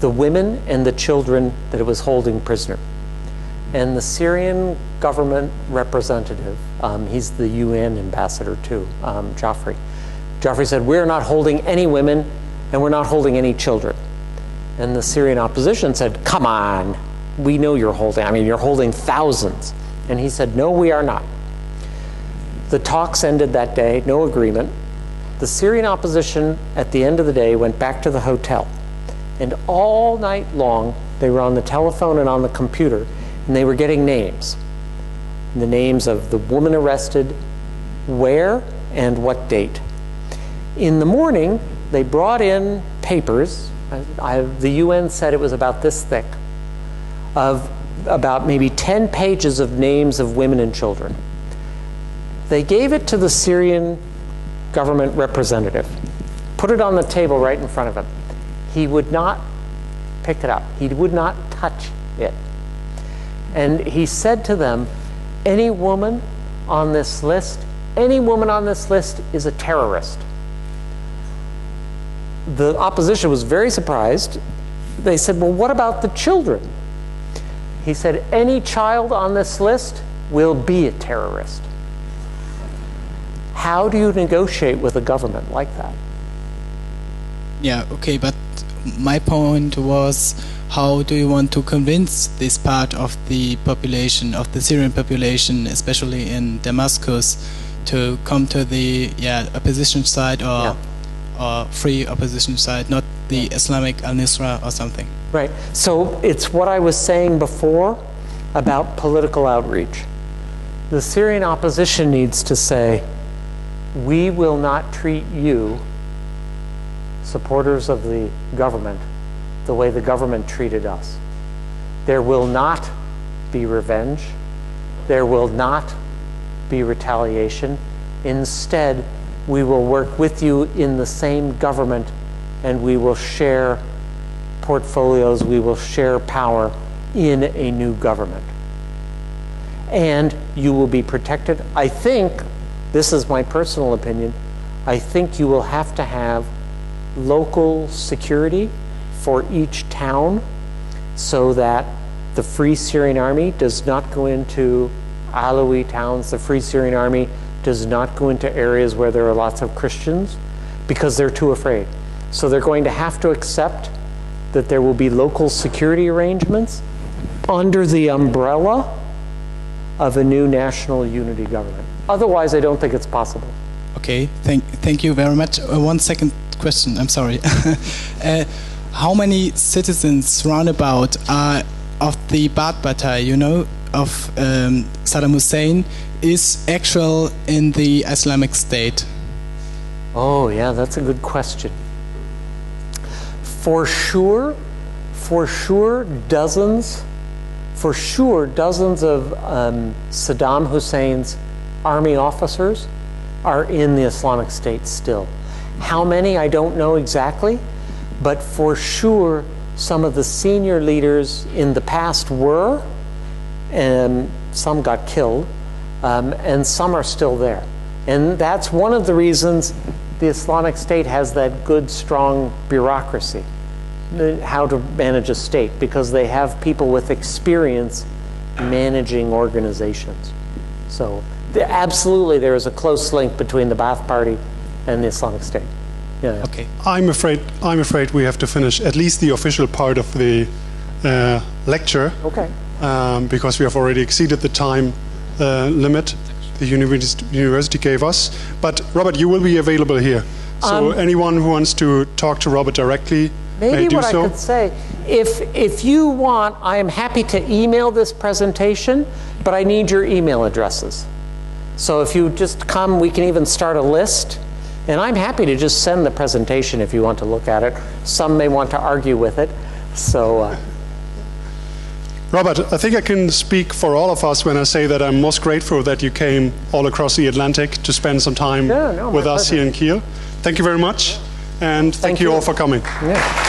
the women and the children that it was holding prisoner. And the Syrian government representative, he's the UN ambassador too, Joffrey said, we're not holding any women and we're not holding any children. And the Syrian opposition said, come on, we know you're holding, you're holding thousands. And he said, no, we are not. The talks ended that day, no agreement. The Syrian opposition, at the end of the day, went back to the hotel. And all night long, they were on the telephone and on the computer, and they were getting names. The names of the woman arrested, where, and what date. In the morning, they brought in papers. The UN said it was about this thick, of about maybe 10 pages of names of women and children. They gave it to the Syrian government representative, put it on the table right in front of him. He would not pick it up. He would not touch it. And he said to them, any woman on this list is a terrorist. The opposition was very surprised. They said, well, what about the children? He said, any child on this list will be a terrorist. How do you negotiate with a government like that? Yeah, okay, but my point was, how do you want to convince this part of the population, of the Syrian population, especially in Damascus, to come to the opposition side or free opposition side, not the Islamic al-Nusra or something? Right. So it's what I was saying before about political outreach. The Syrian opposition needs to say, we will not treat you, supporters of the government, the way the government treated us. There will not be revenge. There will not be retaliation. Instead, we will work with you in the same government, and we will share portfolios, we will share power in a new government. And you will be protected. I think, this is my personal opinion, I think you will have to have local security for each town so that the Free Syrian Army does not go into Alawi towns. The Free Syrian Army does not go into areas where there are lots of Christians because they're too afraid. So they're going to have to accept that there will be local security arrangements under the umbrella of a new national unity government. Otherwise, I don't think it's possible. Okay, thank you very much. One second question, I'm sorry. How many citizens roundabout are of the Ba'ath Party, of Saddam Hussein, is actual in the Islamic State? Oh, yeah, that's a good question. For sure, dozens of Saddam Hussein's army officers are in the Islamic State still. How many, I don't know exactly, but for sure some of the senior leaders in the past were, and some got killed, and some are still there. And that's one of the reasons the Islamic State has that good, strong bureaucracy, how to manage a state, because they have people with experience managing organizations. So absolutely there is a close link between the Ba'ath Party and the Islamic State. Yeah. Okay. I'm afraid we have to finish at least the official part of the lecture. Okay. Because we have already exceeded the time limit the university gave us. But Robert, you will be available here. So anyone who wants to talk to Robert directly may do so. Maybe what I could say, if you want, I am happy to email this presentation, but I need your email addresses. So if you just come, we can even start a list. And I'm happy to just send the presentation if you want to look at it. Some may want to argue with it. So, Robert, I think I can speak for all of us when I say that I'm most grateful that you came all across the Atlantic to spend some time with us here in Kiel. Thank you very much, and thank you all for coming. Yeah.